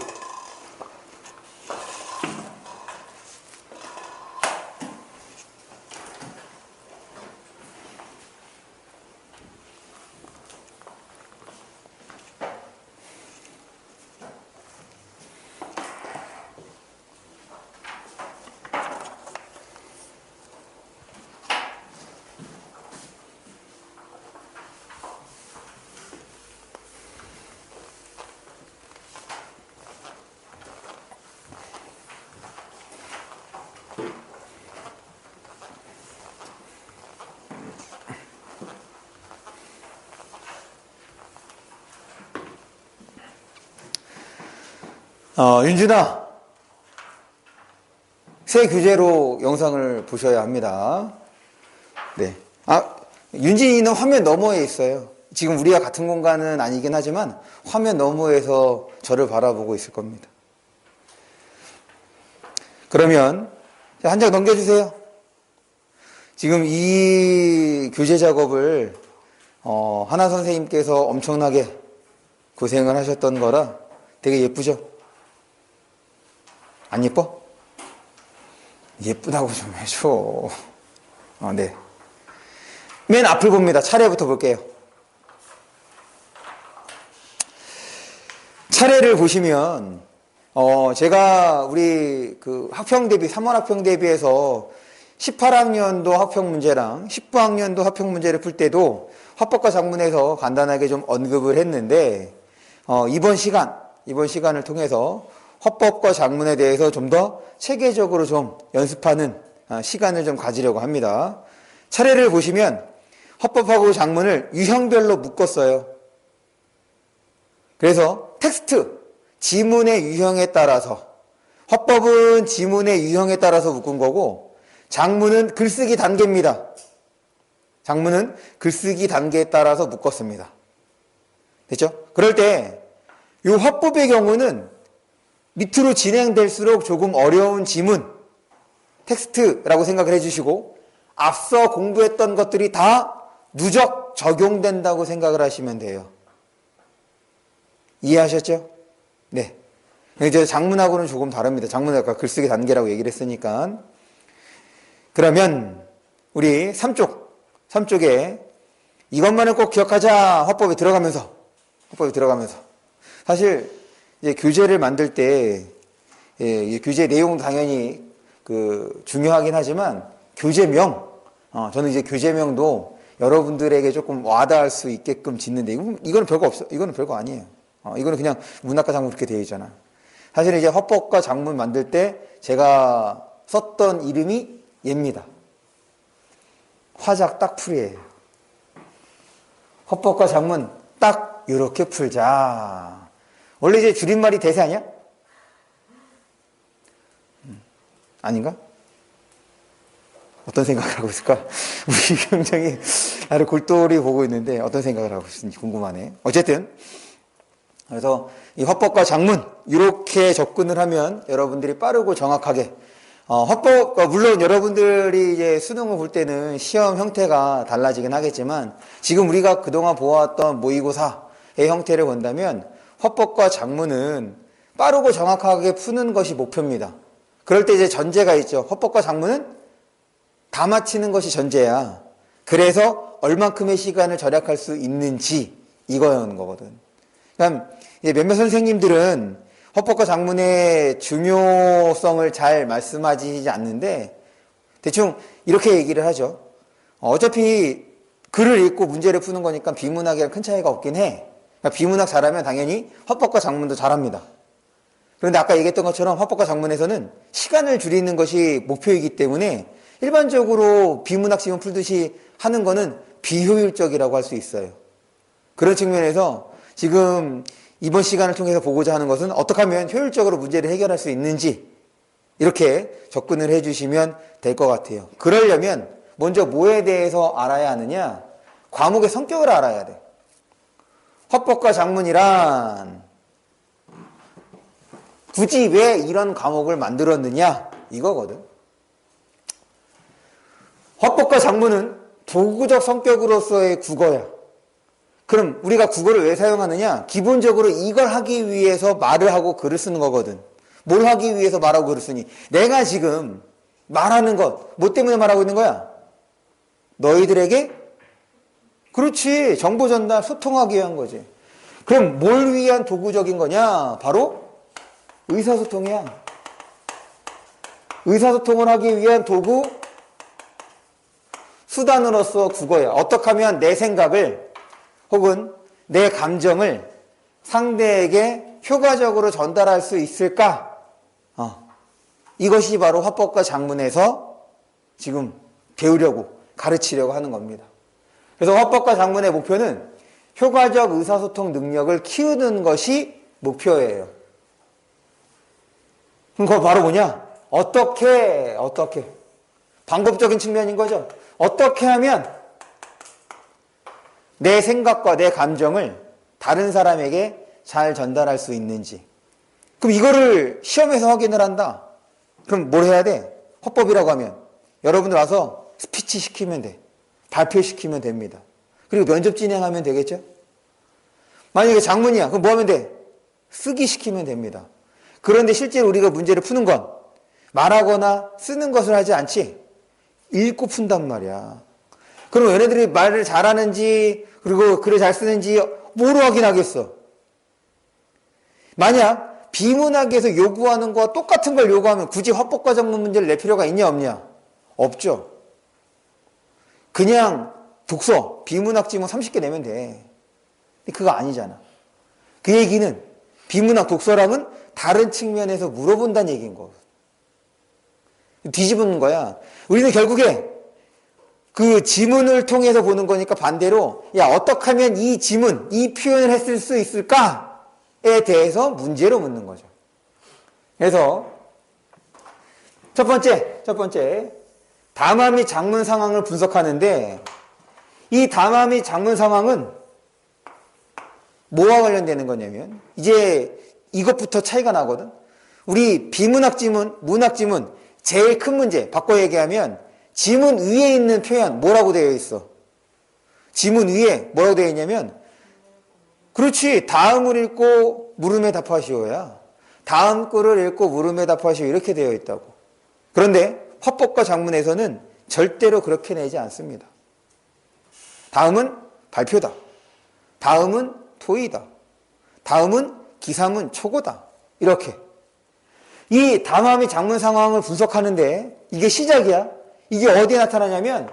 [SPEAKER 1] 윤준아, 새 교재로 영상을 보셔야 합니다. 네. 윤진이는 화면 너머에 있어요. 지금 우리가 같은 공간은 아니긴 하지만 화면 너머에서 저를 바라보고 있을 겁니다. 그러면 한 장 넘겨주세요. 지금 이 교재 작업을 하나 선생님께서 엄청나게 고생을 하셨던 거라 되게 예쁘죠? 안 예뻐? 예쁘다고 좀 해줘. 네. 맨 앞을 봅니다. 차례부터 볼게요. 차례를 보시면, 제가 우리 그 학평 대비, 3월 학평 대비해서 18학년도 학평 문제랑 19학년도 학평 문제를 풀 때도 화법과 작문에서 간단하게 좀 언급을 했는데, 이번 시간을 통해서 화법과 작문에 대해서 좀 더 체계적으로 좀 연습하는 시간을 좀 가지려고 합니다. 차례를 보시면 화법하고 작문을 유형별로 묶었어요. 그래서 텍스트, 지문의 유형에 따라서, 화법은 지문의 유형에 따라서 묶은 거고 작문은 글쓰기 단계입니다. 작문은 글쓰기 단계에 따라서 묶었습니다. 됐죠? 그럴 때 이 화법의 경우는 밑으로 진행될수록 조금 어려운 지문, 텍스트라고 생각을 해주시고 앞서 공부했던 것들이 다 누적 적용된다고 생각을 하시면 돼요. 이해하셨죠? 네. 이제 작문하고는 조금 다릅니다. 작문은 아까 글쓰기 단계라고 얘기를 했으니까. 그러면 우리 3쪽에 이것만은 꼭 기억하자. 화법에 들어가면서. 사실 이제 교재를 만들 때 교재 내용도 당연히 중요하긴 하지만 교재명, 저는 이제 교재명도 여러분들에게 조금 와닿을 수 있게끔 짓는데 이거는 별거 없어. 이거는 별거 아니에요. 이거는 그냥 문학과 작문 그렇게 되어 있잖아. 사실 이제 화법과 작문 만들 때 제가 썼던 이름이 얘입니다. 화작 딱풀이에요. 화법과 작문 딱 이렇게 풀자. 원래 이제 줄임말이 대세 아니야? 아닌가? 어떤 생각을 하고 있을까? 우리 굉장히 나를 골똘히 보고 있는데 어떤 생각을 하고 있는지 궁금하네. 어쨌든 그래서 이 화법과 작문 이렇게 접근을 하면 여러분들이 빠르고 정확하게 화법, 물론 여러분들이 이제 수능을 볼 때는 시험 형태가 달라지긴 하겠지만 지금 우리가 그동안 보아왔던 모의고사의 형태를 본다면 화법과 작문은 빠르고 정확하게 푸는 것이 목표입니다. 그럴 때 이제 전제가 있죠. 화법과 작문은 다 맞히는 것이 전제야. 그래서 얼만큼의 시간을 절약할 수 있는지 이거였는 거거든. 그러니까 몇몇 선생님들은 화법과 작문의 중요성을 잘 말씀하시지 않는데 대충 이렇게 얘기를 하죠. 어차피 글을 읽고 문제를 푸는 거니까 비문학이랑 큰 차이가 없긴 해. 그러니까 비문학 잘하면 당연히 화법과 작문도 잘합니다. 그런데 아까 얘기했던 것처럼 화법과 작문에서는 시간을 줄이는 것이 목표이기 때문에 일반적으로 비문학 지문 풀듯이 하는 거는 비효율적이라고 할 수 있어요. 그런 측면에서 지금 이번 시간을 통해서 보고자 하는 것은 어떻게 하면 효율적으로 문제를 해결할 수 있는지 이렇게 접근을 해주시면 될 것 같아요. 그러려면 먼저 뭐에 대해서 알아야 하느냐? 과목의 성격을 알아야 돼. 화법과 작문이란 굳이 왜 이런 과목을 만들었느냐? 이거거든. 화법과 작문은 도구적 성격으로서의 국어야. 그럼 우리가 국어를 왜 사용하느냐? 기본적으로 이걸 하기 위해서 말을 하고 글을 쓰는 거거든. 뭘 하기 위해서 말하고 글을 쓰니? 내가 지금 말하는 것, 뭐 때문에 말하고 있는 거야? 너희들에게? 그렇지. 정보 전달, 소통하기 위한 거지. 그럼 뭘 위한 도구적인 거냐? 바로 의사소통이야. 의사소통을 하기 위한 도구, 수단으로서 국어야. 어떻게 하면 내 생각을 혹은 내 감정을 상대에게 효과적으로 전달할 수 있을까? 이것이 바로 화법과 작문에서 지금 배우려고 가르치려고 하는 겁니다. 그래서 화법과 작문의 목표는 효과적 의사소통 능력을 키우는 것이 목표예요. 그럼 그거 바로 뭐냐? 어떻게 방법적인 측면인 거죠. 어떻게 하면 내 생각과 내 감정을 다른 사람에게 잘 전달할 수 있는지. 그럼 이거를 시험에서 확인을 한다. 그럼 뭘 해야 돼? 화법이라고 하면 여러분들 와서 스피치 시키면 돼. 발표시키면 됩니다. 그리고 면접 진행하면 되겠죠? 만약에 작문이야. 그럼 뭐 하면 돼? 쓰기 시키면 됩니다. 그런데 실제로 우리가 문제를 푸는 건 말하거나 쓰는 것을 하지 않지 읽고 푼단 말이야. 그럼 얘네들이 말을 잘하는지 그리고 글을 잘 쓰는지 뭐로 확인하겠어? 만약 비문학에서 요구하는 거와 똑같은 걸 요구하면 굳이 화법과 작문 문제를 낼 필요가 있냐 없냐? 없죠. 그냥 독서, 비문학 지문 30개 내면 돼. 그거 아니잖아. 그 얘기는 비문학 독서랑은 다른 측면에서 물어본다는 얘기인 거. 뒤집는 거야. 우리는 결국에 그 지문을 통해서 보는 거니까 반대로 야 어떻게 하면 이 지문, 이 표현을 했을 수 있을까에 대해서 문제로 묻는 거죠. 그래서 첫 번째 담화 및 작문 상황을 분석하는데 이 담화 및 작문 상황은 뭐와 관련되는 거냐면 이제 이것부터 차이가 나거든. 우리 비문학 지문, 문학 지문 제일 큰 문제 바꿔 얘기하면 지문 위에 있는 표현 뭐라고 되어 있어? 지문 위에 뭐라고 되어 있냐면 그렇지. 다음을 읽고 물음에 답하시오야. 다음 글을 읽고 물음에 답하시오 이렇게 되어 있다고. 그런데 화법과 작문에서는 절대로 그렇게 내지 않습니다. 다음은 발표다. 다음은 토의다. 다음은 기사문 초고다. 이렇게. 이 담화 및 작문 상황을 분석하는데 이게 시작이야. 이게 어디에 나타나냐면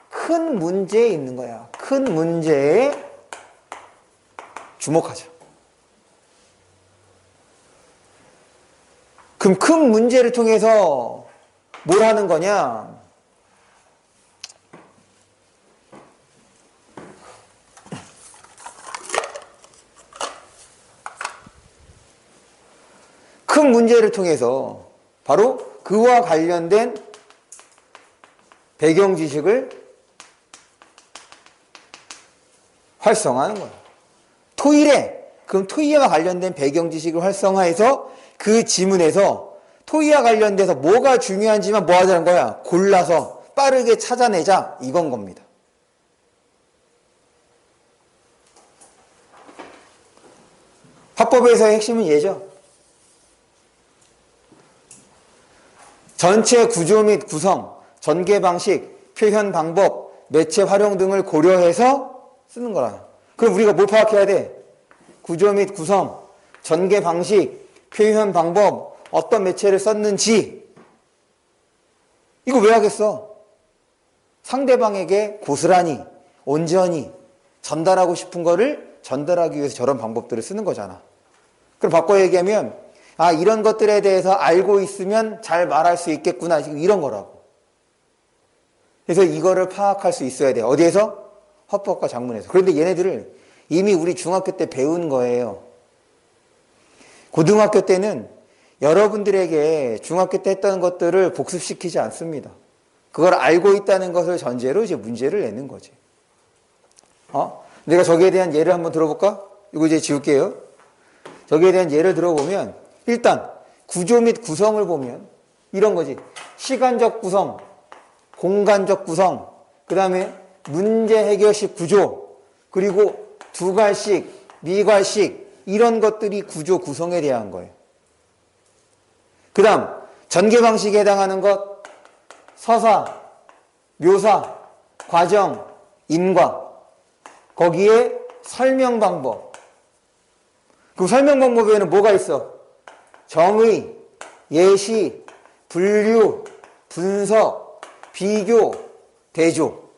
[SPEAKER 1] 큰 문제에 있는 거야. 큰 문제에 주목하자. 그럼 큰 문제를 통해서 뭘 하는 거냐? 큰 문제를 통해서 바로 그와 관련된 배경 지식을 활성화하는 거예요. 그럼 토의와 관련된 배경 지식을 활성화해서 그 지문에서 토의와 관련돼서 뭐가 중요한지만 뭐 하자는 거야? 골라서 빠르게 찾아내자. 이건 겁니다. 화법에서의 핵심은 얘죠. 전체 구조 및 구성, 전개 방식, 표현 방법, 매체 활용 등을 고려해서 쓰는 거라. 그럼 우리가 뭘 파악해야 돼? 구조 및 구성, 전개 방식, 표현 방법, 어떤 매체를 썼는지. 이거 왜 하겠어? 상대방에게 고스란히, 온전히 전달하고 싶은 거를 전달하기 위해서 저런 방법들을 쓰는 거잖아. 그럼 바꿔 얘기하면 이런 것들에 대해서 알고 있으면 잘 말할 수 있겠구나. 이런 거라고. 그래서 이거를 파악할 수 있어야 돼. 어디에서? 화법과 작문에서. 그런데 얘네들을 이미 우리 중학교 때 배운 거예요. 고등학교 때는 여러분들에게 중학교 때 했던 것들을 복습시키지 않습니다. 그걸 알고 있다는 것을 전제로 이제 문제를 내는 거지. 내가 저기에 대한 예를 한번 들어볼까? 이거 이제 지울게요. 저기에 대한 예를 들어보면 일단 구조 및 구성을 보면 이런 거지. 시간적 구성, 공간적 구성, 그 다음에 문제 해결식 구조, 그리고 두괄식, 미괄식 이런 것들이 구조 구성에 대한 거예요. 그 다음 전개 방식에 해당하는 것 서사, 묘사, 과정, 인과 거기에 설명 방법. 그 설명 방법에는 뭐가 있어? 정의, 예시, 분류, 분석, 비교, 대조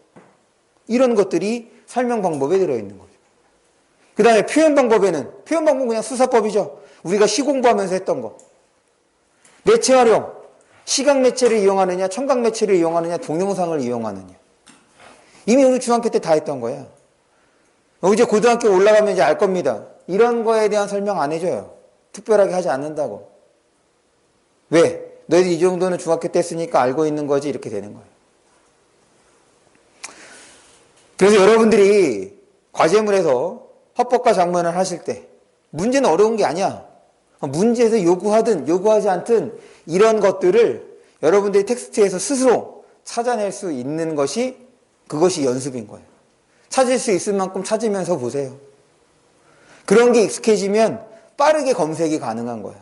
[SPEAKER 1] 이런 것들이 설명 방법에 들어있는 거죠. 그 다음에 표현 방법에는 표현 방법은 그냥 수사법이죠. 우리가 시공부하면서 했던 거. 매체 활용, 시각 매체를 이용하느냐 청각 매체를 이용하느냐 동영상을 이용하느냐. 이미 우리 중학교 때 다 했던 거야. 이제 고등학교 올라가면 이제 알 겁니다. 이런 거에 대한 설명 안 해줘요. 특별하게 하지 않는다고. 왜? 너희들 이 정도는 중학교 때 했으니까 알고 있는 거지 이렇게 되는 거예요. 그래서 여러분들이 과제물에서 화법과 작문을 하실 때 문제는 어려운 게 아니야. 문제에서 요구하든 요구하지 않든 이런 것들을 여러분들이 텍스트에서 스스로 찾아낼 수 있는 것이 그것이 연습인 거예요. 찾을 수 있을 만큼 찾으면서 보세요. 그런 게 익숙해지면 빠르게 검색이 가능한 거야.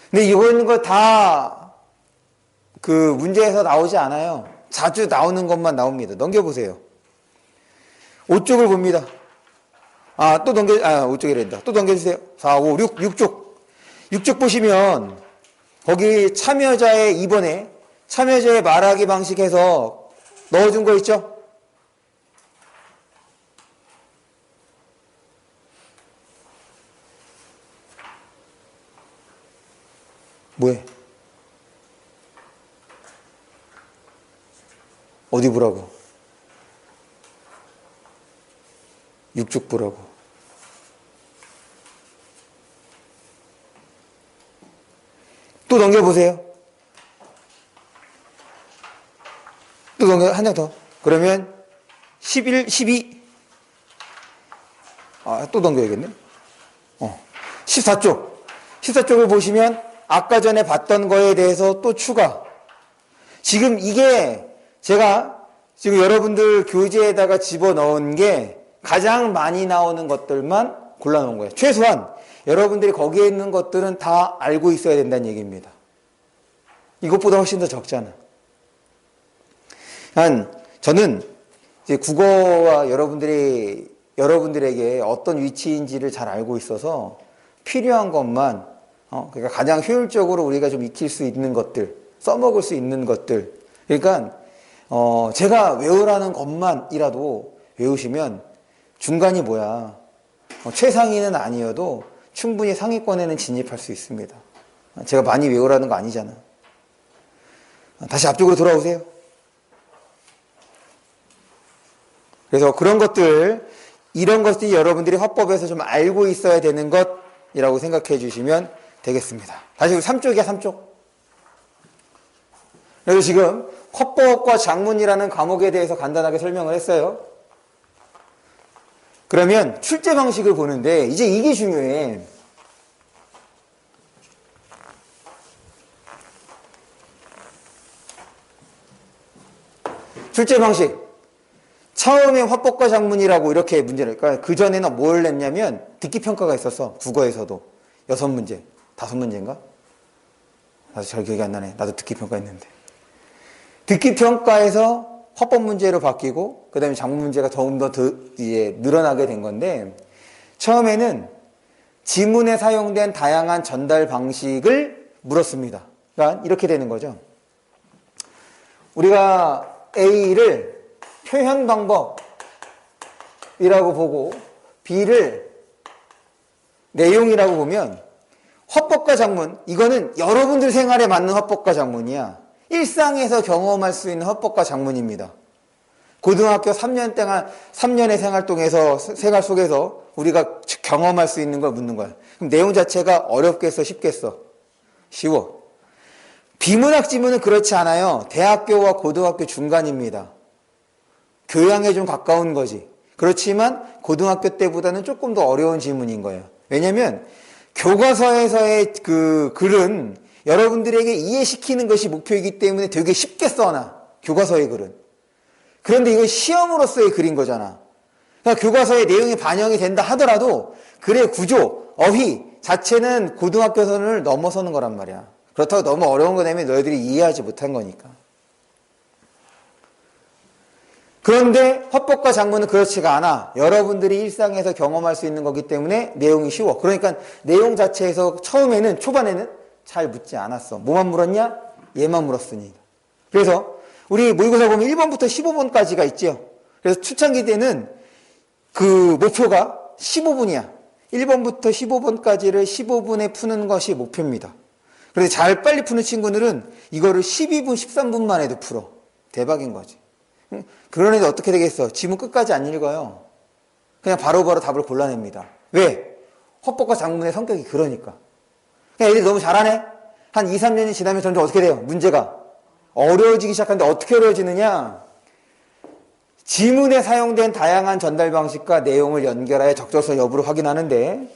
[SPEAKER 1] 근데 이런 거 다 그 문제에서 나오지 않아요. 자주 나오는 것만 나옵니다. 넘겨보세요. 5쪽을 봅니다. 또 5쪽이란다. 또 넘겨주세요. 4, 5, 6, 6쪽. 6쪽 보시면 거기 참여자의 2번에 참여자의 말하기 방식에서 넣어준 거 있죠? 뭐해? 어디 보라고? 6쪽 보라고. 또 넘겨보세요. 또 한 장 더. 그러면 11, 12. 또 넘겨야겠네. 14쪽. 14쪽을 보시면 아까 전에 봤던 거에 대해서 또 추가. 지금 이게 제가 지금 여러분들 교재에다가 집어넣은 게 가장 많이 나오는 것들만 골라놓은 거예요. 최소한 여러분들이 거기에 있는 것들은 다 알고 있어야 된다는 얘기입니다. 이것보다 훨씬 더 적잖아. 저는 이제 국어와 여러분들에게 어떤 위치인지를 잘 알고 있어서 필요한 것만 그러니까 가장 효율적으로 우리가 좀 익힐 수 있는 것들, 써먹을 수 있는 것들. 그러니까 제가 외우라는 것만이라도 외우시면 중간이 뭐야. 최상위는 아니어도 충분히 상위권에는 진입할 수 있습니다. 제가 많이 외우라는 거 아니잖아. 다시 앞쪽으로 돌아오세요. 그래서 그런 것들, 이런 것들이 여러분들이 화법에서 좀 알고 있어야 되는 것이라고 생각해 주시면 되겠습니다. 다시 우리 3쪽이야, 3쪽. 그래서 지금 화법과 작문이라는 과목에 대해서 간단하게 설명을 했어요. 그러면 출제 방식을 보는데 이제 이게 중요해. 출제 방식. 처음에 화법과 작문이라고 이렇게 문제를, 그러니까 그전에는 뭘 냈냐면 듣기평가가 있었어. 국어에서도 6문제, 5문제인가? 나도 잘 기억이 안 나네. 나도 듣기평가 했는데. 듣기평가에서 화법 문제로 바뀌고, 그 다음에 작문 문제가 조금 더 이제 늘어나게 된 건데, 처음에는 지문에 사용된 다양한 전달 방식을 물었습니다. 그러니까 이렇게 되는 거죠. 우리가 A를 표현 방법이라고 보고 B를 내용이라고 보면 화법과 작문, 이거는 여러분들 생활에 맞는 화법과 작문이야. 일상에서 경험할 수 있는 화법과 작문입니다. 고등학교 3년의 생활 속에서 우리가 경험할 수 있는 걸 묻는 거야. 그럼 내용 자체가 어렵겠어, 쉽겠어? 쉬워. 비문학 지문은 그렇지 않아요. 대학교와 고등학교 중간입니다. 교양에 좀 가까운 거지. 그렇지만 고등학교 때보다는 조금 더 어려운 지문인 거예요. 왜냐면 교과서에서의 그 글은 여러분들에게 이해시키는 것이 목표이기 때문에 되게 쉽게 써놔. 교과서의 글은. 그런데 이건 시험으로서의 글인 거잖아. 그러니까 교과서의 내용이 반영이 된다 하더라도 글의 구조, 어휘 자체는 고등학교 선을 넘어서는 거란 말이야. 그렇다고 너무 어려운 거 내면 너희들이 이해하지 못한 거니까. 그런데 화법과 작문은 그렇지가 않아. 여러분들이 일상에서 경험할 수 있는 거기 때문에 내용이 쉬워. 그러니까 내용 자체에서 처음에는, 초반에는 잘 묻지 않았어. 뭐만 물었냐? 얘만 물었으니까. 그래서 우리 모의고사 보면 1번부터 15번까지가 있죠. 그래서 초창기 때는 그 목표가 15분이야. 1번부터 15번까지를 15분에 푸는 것이 목표입니다. 그래서 잘 빨리 푸는 친구들은 이거를 12분, 13분만 해도 풀어. 대박인 거지. 그런 애들 어떻게 되겠어? 지문 끝까지 안 읽어요. 그냥 바로바로 답을 골라냅니다. 왜? 화법과 작문의 성격이 그러니까. 그냥 애들이 너무 잘하네? 한 2, 3년이 지나면 점점 어떻게 돼요? 문제가 어려워지기 시작하는데 어떻게 어려워지느냐? 지문에 사용된 다양한 전달 방식과 내용을 연결하여 적절성 여부를 확인하는데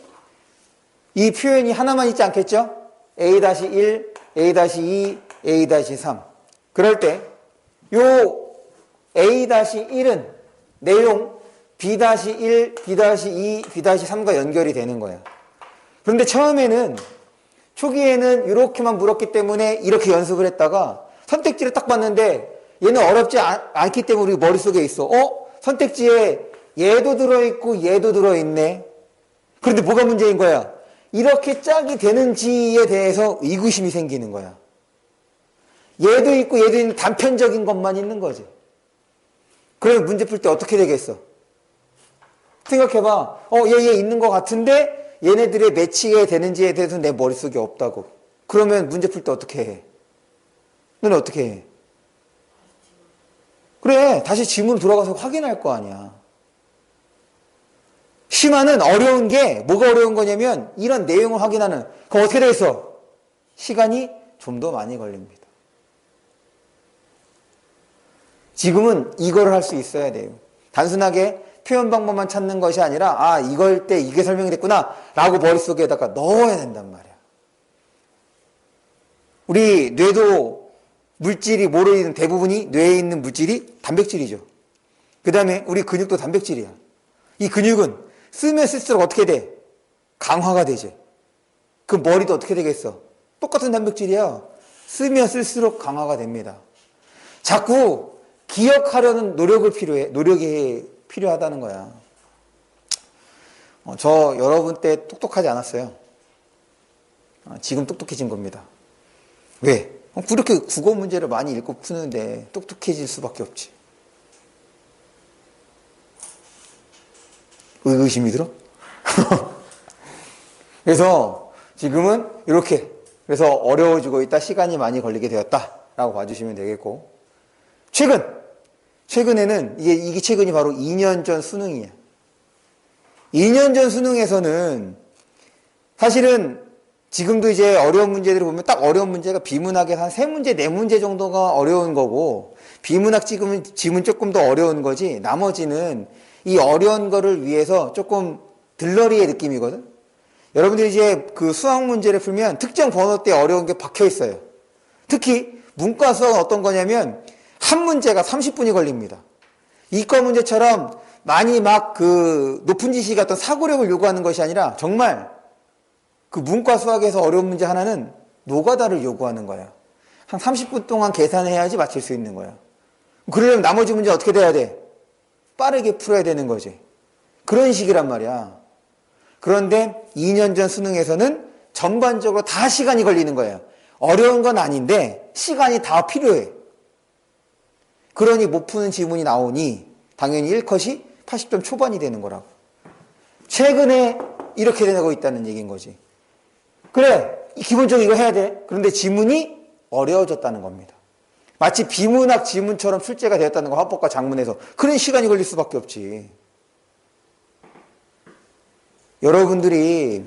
[SPEAKER 1] 이 표현이 하나만 있지 않겠죠? A-1, A-2, A-3. 그럴 때 요 A-1은 내용 B-1, B-2, B-3과 연결이 되는 거야. 그런데 처음에는 초기에는 이렇게만 물었기 때문에 이렇게 연습을 했다가 선택지를 딱 봤는데 얘는 어렵지 않기 때문에 우리 머릿속에 있어. 선택지에 얘도 들어있고 얘도 들어있네. 그런데 뭐가 문제인 거야? 이렇게 짝이 되는지에 대해서 의구심이 생기는 거야. 얘도 있고 얘도 있는 단편적인 것만 있는 거지. 그러면 문제 풀 때 어떻게 되겠어? 생각해봐. 얘 있는 것 같은데 얘네들의 매치가 되는지에 대해서는 내 머릿속에 없다고. 그러면 문제 풀 때 어떻게 해? 너는 어떻게 해? 그래, 다시 지문으로 돌아가서 확인할 거 아니야. 심화는 어려운 게 뭐가 어려운 거냐면 이런 내용을 확인하는. 그럼 어떻게 되겠어? 시간이 좀 더 많이 걸립니다. 지금은 이걸 할 수 있어야 돼요. 단순하게 표현 방법만 찾는 것이 아니라 이걸 때 이게 설명이 됐구나 라고 머릿속에다가 넣어야 된단 말이야. 우리 뇌도 물질이 뭐로 있는 대부분이 뇌에 있는 물질이 단백질이죠. 그 다음에 우리 근육도 단백질이야. 이 근육은 쓰면 쓸수록 어떻게 돼? 강화가 되지. 그 머리도 어떻게 되겠어? 똑같은 단백질이야. 쓰면 쓸수록 강화가 됩니다. 자꾸 기억하려는 노력이 필요하다는 거야. 저 여러분 때 똑똑하지 않았어요. 지금 똑똑해진 겁니다. 왜? 그렇게 국어 문제를 많이 읽고 푸는데 똑똑해질 수밖에 없지. 의구심이 들어? 그래서 지금은 이렇게, 그래서 어려워지고 있다, 시간이 많이 걸리게 되었다라고 봐주시면 되겠고, 최근에는 이게 최근이 바로 2년 전 수능이야. 2년 전 수능에서는 사실은 지금도 이제 어려운 문제들을 보면 딱 어려운 문제가 비문학에서 한 3문제, 4문제 정도가 어려운 거고, 비문학 지문 조금 더 어려운 거지, 나머지는 이 어려운 거를 위해서 조금 들러리의 느낌이거든? 여러분들이 이제 그 수학 문제를 풀면 특정 번호 때 어려운 게 박혀 있어요. 특히 문과 수학은 어떤 거냐면 한 문제가 30분이 걸립니다. 이과 문제처럼 많이 막 그 높은 지식이 어떤 사고력을 요구하는 것이 아니라 정말 그 문과 수학에서 어려운 문제 하나는 노가다를 요구하는 거야. 한 30분 동안 계산해야지 맞출 수 있는 거야. 그러려면 나머지 문제 어떻게 돼야 돼? 빠르게 풀어야 되는 거지. 그런 식이란 말이야. 그런데 2년 전 수능에서는 전반적으로 다 시간이 걸리는 거예요. 어려운 건 아닌데 시간이 다 필요해. 그러니 못 푸는 지문이 나오니 당연히 1컷이 80점 초반이 되는 거라고. 최근에 이렇게 되고 있다는 얘기인 거지. 그래, 기본적으로 이거 해야 돼. 그런데 지문이 어려워졌다는 겁니다. 마치 비문학 지문처럼 출제가 되었다는 거, 화법과 작문에서. 그런 시간이 걸릴 수밖에 없지. 여러분들이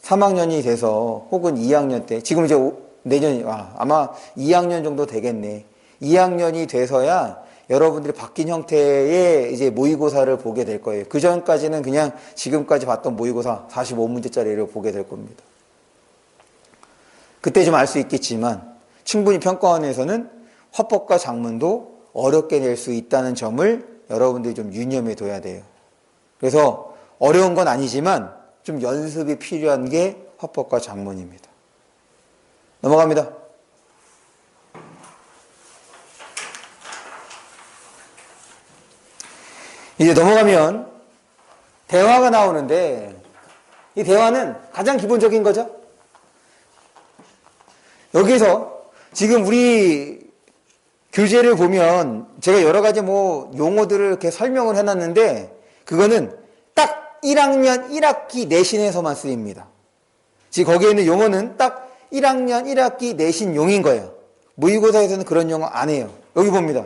[SPEAKER 1] 3학년이 돼서 혹은 2학년 때, 지금 이제 내년이, 아마 2학년 정도 되겠네. 2학년이 돼서야 여러분들이 바뀐 형태의 이제 모의고사를 보게 될 거예요. 그 전까지는 그냥 지금까지 봤던 모의고사 45문제짜리를 보게 될 겁니다. 그때 좀 알 수 있겠지만 충분히 평가원에서는 화법과 작문도 어렵게 낼 수 있다는 점을 여러분들이 좀 유념해 둬야 돼요. 그래서 어려운 건 아니지만 좀 연습이 필요한 게 화법과 작문입니다. 넘어갑니다. 이제 넘어가면 대화가 나오는데 이 대화는 가장 기본적인 거죠. 여기서 지금 우리 교재를 보면 제가 여러 가지 용어들을 이렇게 설명을 해놨는데 그거는 딱 1학년 1학기 내신에서만 쓰입니다. 지금 거기에 있는 용어는 딱 1학년 1학기 내신용인 거예요. 모의고사에서는 그런 용어 안 해요. 여기 봅니다.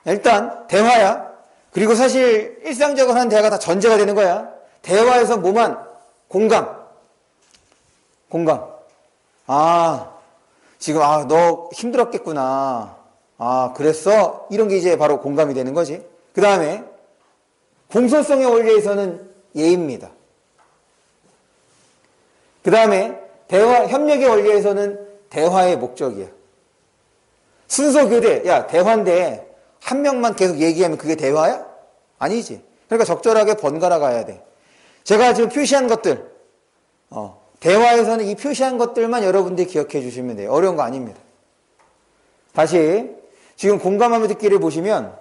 [SPEAKER 1] 일단 대화야. 그리고 사실 일상적으로 하는 대화가 다 전제가 되는 거야. 대화에서 뭐만? 공감. 지금 너 힘들었겠구나. 그랬어? 이런 게 이제 바로 공감이 되는 거지. 그 다음에 공손성의 원리에서는 예입니다. 그 다음에 대화 협력의 원리에서는 대화의 목적이야. 순서 교대. 야, 대화인데 한 명만 계속 얘기하면 그게 대화야? 아니지. 그러니까 적절하게 번갈아 가야 돼. 제가 지금 표시한 것들, 대화에서는 이 표시한 것들만 여러분들이 기억해 주시면 돼요. 어려운 거 아닙니다. 다시 지금 공감하며 듣기를 보시면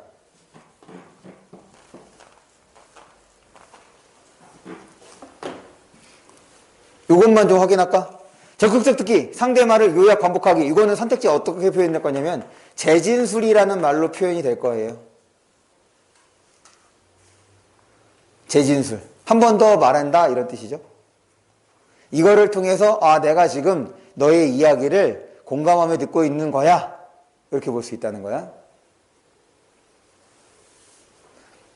[SPEAKER 1] 이것만 좀 확인할까? 적극적 듣기, 상대말을 요약 반복하기. 이거는 선택지 어떻게 표현될 거냐면 재진술이라는 말로 표현이 될 거예요. 재진술. 한 번 더 말한다 이런 뜻이죠. 이거를 통해서 내가 지금 너의 이야기를 공감하며 듣고 있는 거야. 이렇게 볼 수 있다는 거야.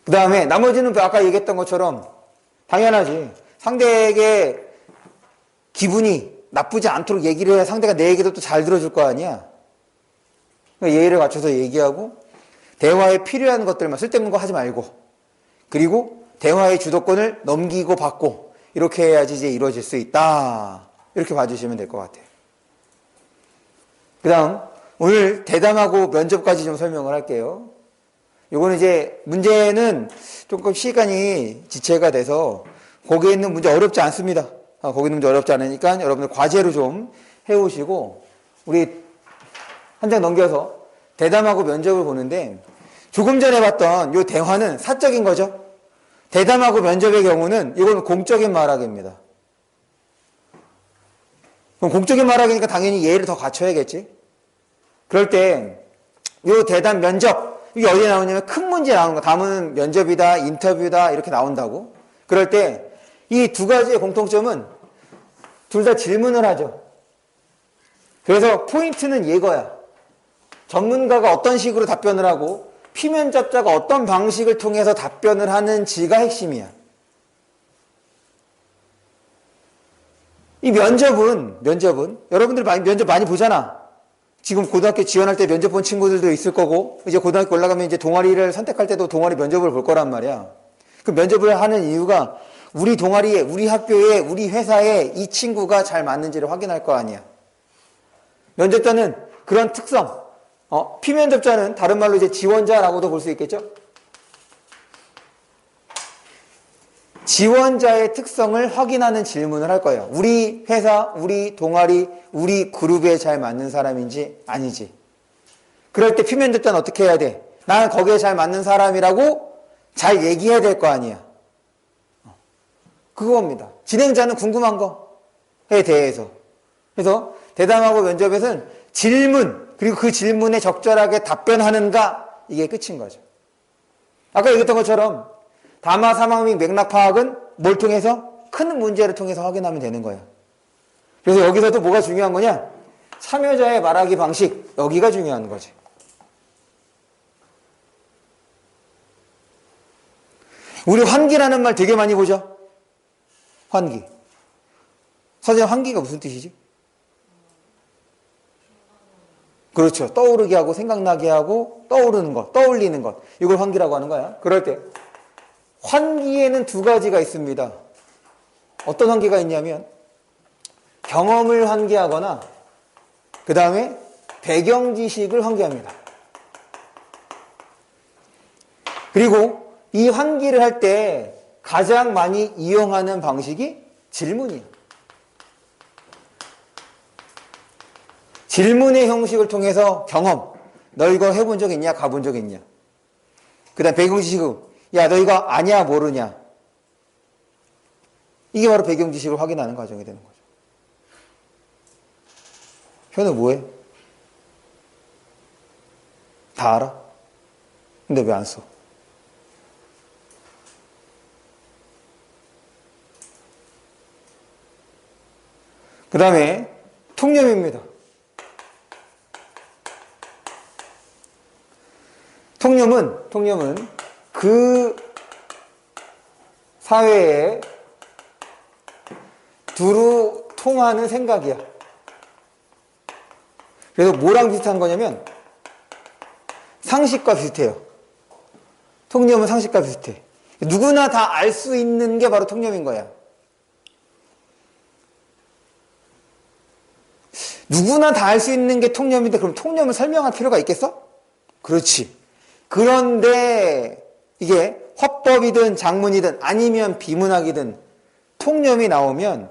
[SPEAKER 1] 그 다음에 나머지는 아까 얘기했던 것처럼 당연하지. 상대에게 기분이 나쁘지 않도록 얘기를 해야 상대가 내 얘기도 또 잘 들어줄 거 아니야. 그러니까 예의를 갖춰서 얘기하고 대화에 필요한 것들만 쓸데없는 거 하지 말고 그리고 대화의 주도권을 넘기고 받고 이렇게 해야지 이제 이루어질 수 있다. 이렇게 봐주시면 될 것 같아요. 그 다음 오늘 대담하고 면접까지 좀 설명을 할게요. 요거는 이제 문제는 조금 시간이 지체가 돼서 거기에 있는 문제 어렵지 않습니다. 거기 있는 문제 어렵지 않으니까 여러분들 과제로 좀 해오시고 우리 한 장 넘겨서 대담하고 면접을 보는데 조금 전에 봤던 요 대화는 사적인 거죠. 대담하고 면접의 경우는 이건 공적인 말하기입니다. 그럼 공적인 말하기니까 당연히 예의를 더 갖춰야겠지. 그럴 때 요 대담 면접 이게 어디에 나오냐면 큰 문제 나오는 거. 다음은 면접이다, 인터뷰다 이렇게 나온다고. 그럴 때 이 두 가지의 공통점은 둘 다 질문을 하죠. 그래서 포인트는 이거야. 전문가가 어떤 식으로 답변을 하고 피면접자가 어떤 방식을 통해서 답변을 하는지가 핵심이야. 이 면접은 여러분들 면접 많이 보잖아. 지금 고등학교 지원할 때 면접 본 친구들도 있을 거고, 이제 고등학교 올라가면 이제 동아리를 선택할 때도 동아리 면접을 볼 거란 말이야. 그 면접을 하는 이유가 우리 동아리에, 우리 학교에, 우리 회사에 이 친구가 잘 맞는지를 확인할 거 아니야. 면접자는 그런 특성, 피면접자는 다른 말로 이제 지원자라고도 볼 수 있겠죠? 지원자의 특성을 확인하는 질문을 할 거예요. 우리 회사, 우리 동아리, 우리 그룹에 잘 맞는 사람인지 아니지. 그럴 때 피면접자는 어떻게 해야 돼? 나는 거기에 잘 맞는 사람이라고 잘 얘기해야 될 거 아니야. 그겁니다. 진행자는 궁금한 거에 대해서. 그래서 대담하고 면접에서는 질문, 그리고 그 질문에 적절하게 답변하는가, 이게 끝인 거죠. 아까 얘기했던 것처럼 담화, 상황 및 맥락 파악은 뭘 통해서? 큰 문제를 통해서 확인하면 되는 거예요. 그래서 여기서도 뭐가 중요한 거냐? 참여자의 말하기 방식, 여기가 중요한 거지. 우리 환기라는 말 되게 많이 보죠? 환기. 선생님, 환기가 무슨 뜻이지? 그렇죠. 떠오르게 하고, 생각나게 하고, 떠오르는 것, 떠올리는 것. 이걸 환기라고 하는 거야. 그럴 때 환기에는 두 가지가 있습니다. 어떤 환기가 있냐면 경험을 환기하거나 그 다음에 배경 지식을 환기합니다. 그리고 이 환기를 할 때 가장 많이 이용하는 방식이 질문이에요. 질문의 형식을 통해서 경험, 너 이거 해본 적 있냐? 가본 적 있냐? 그 다음 배경 지식은 야, 너 이거 아냐, 모르냐? 이게 바로 배경 지식을 확인하는 과정이 되는 거죠. 현우 뭐해? 다 알아? 근데 왜 안 써? 그 다음에 통념입니다. 통념은 그 사회에 두루 통하는 생각이야. 그래서 뭐랑 비슷한 거냐면 상식과 비슷해요. 통념은 상식과 비슷해. 누구나 다 알 수 있는 게 바로 통념인 거야. 누구나 다 알 수 있는 게 통념인데 그럼 통념을 설명할 필요가 있겠어? 그렇지. 그런데 이게 화법이든 작문이든 아니면 비문학이든 통념이 나오면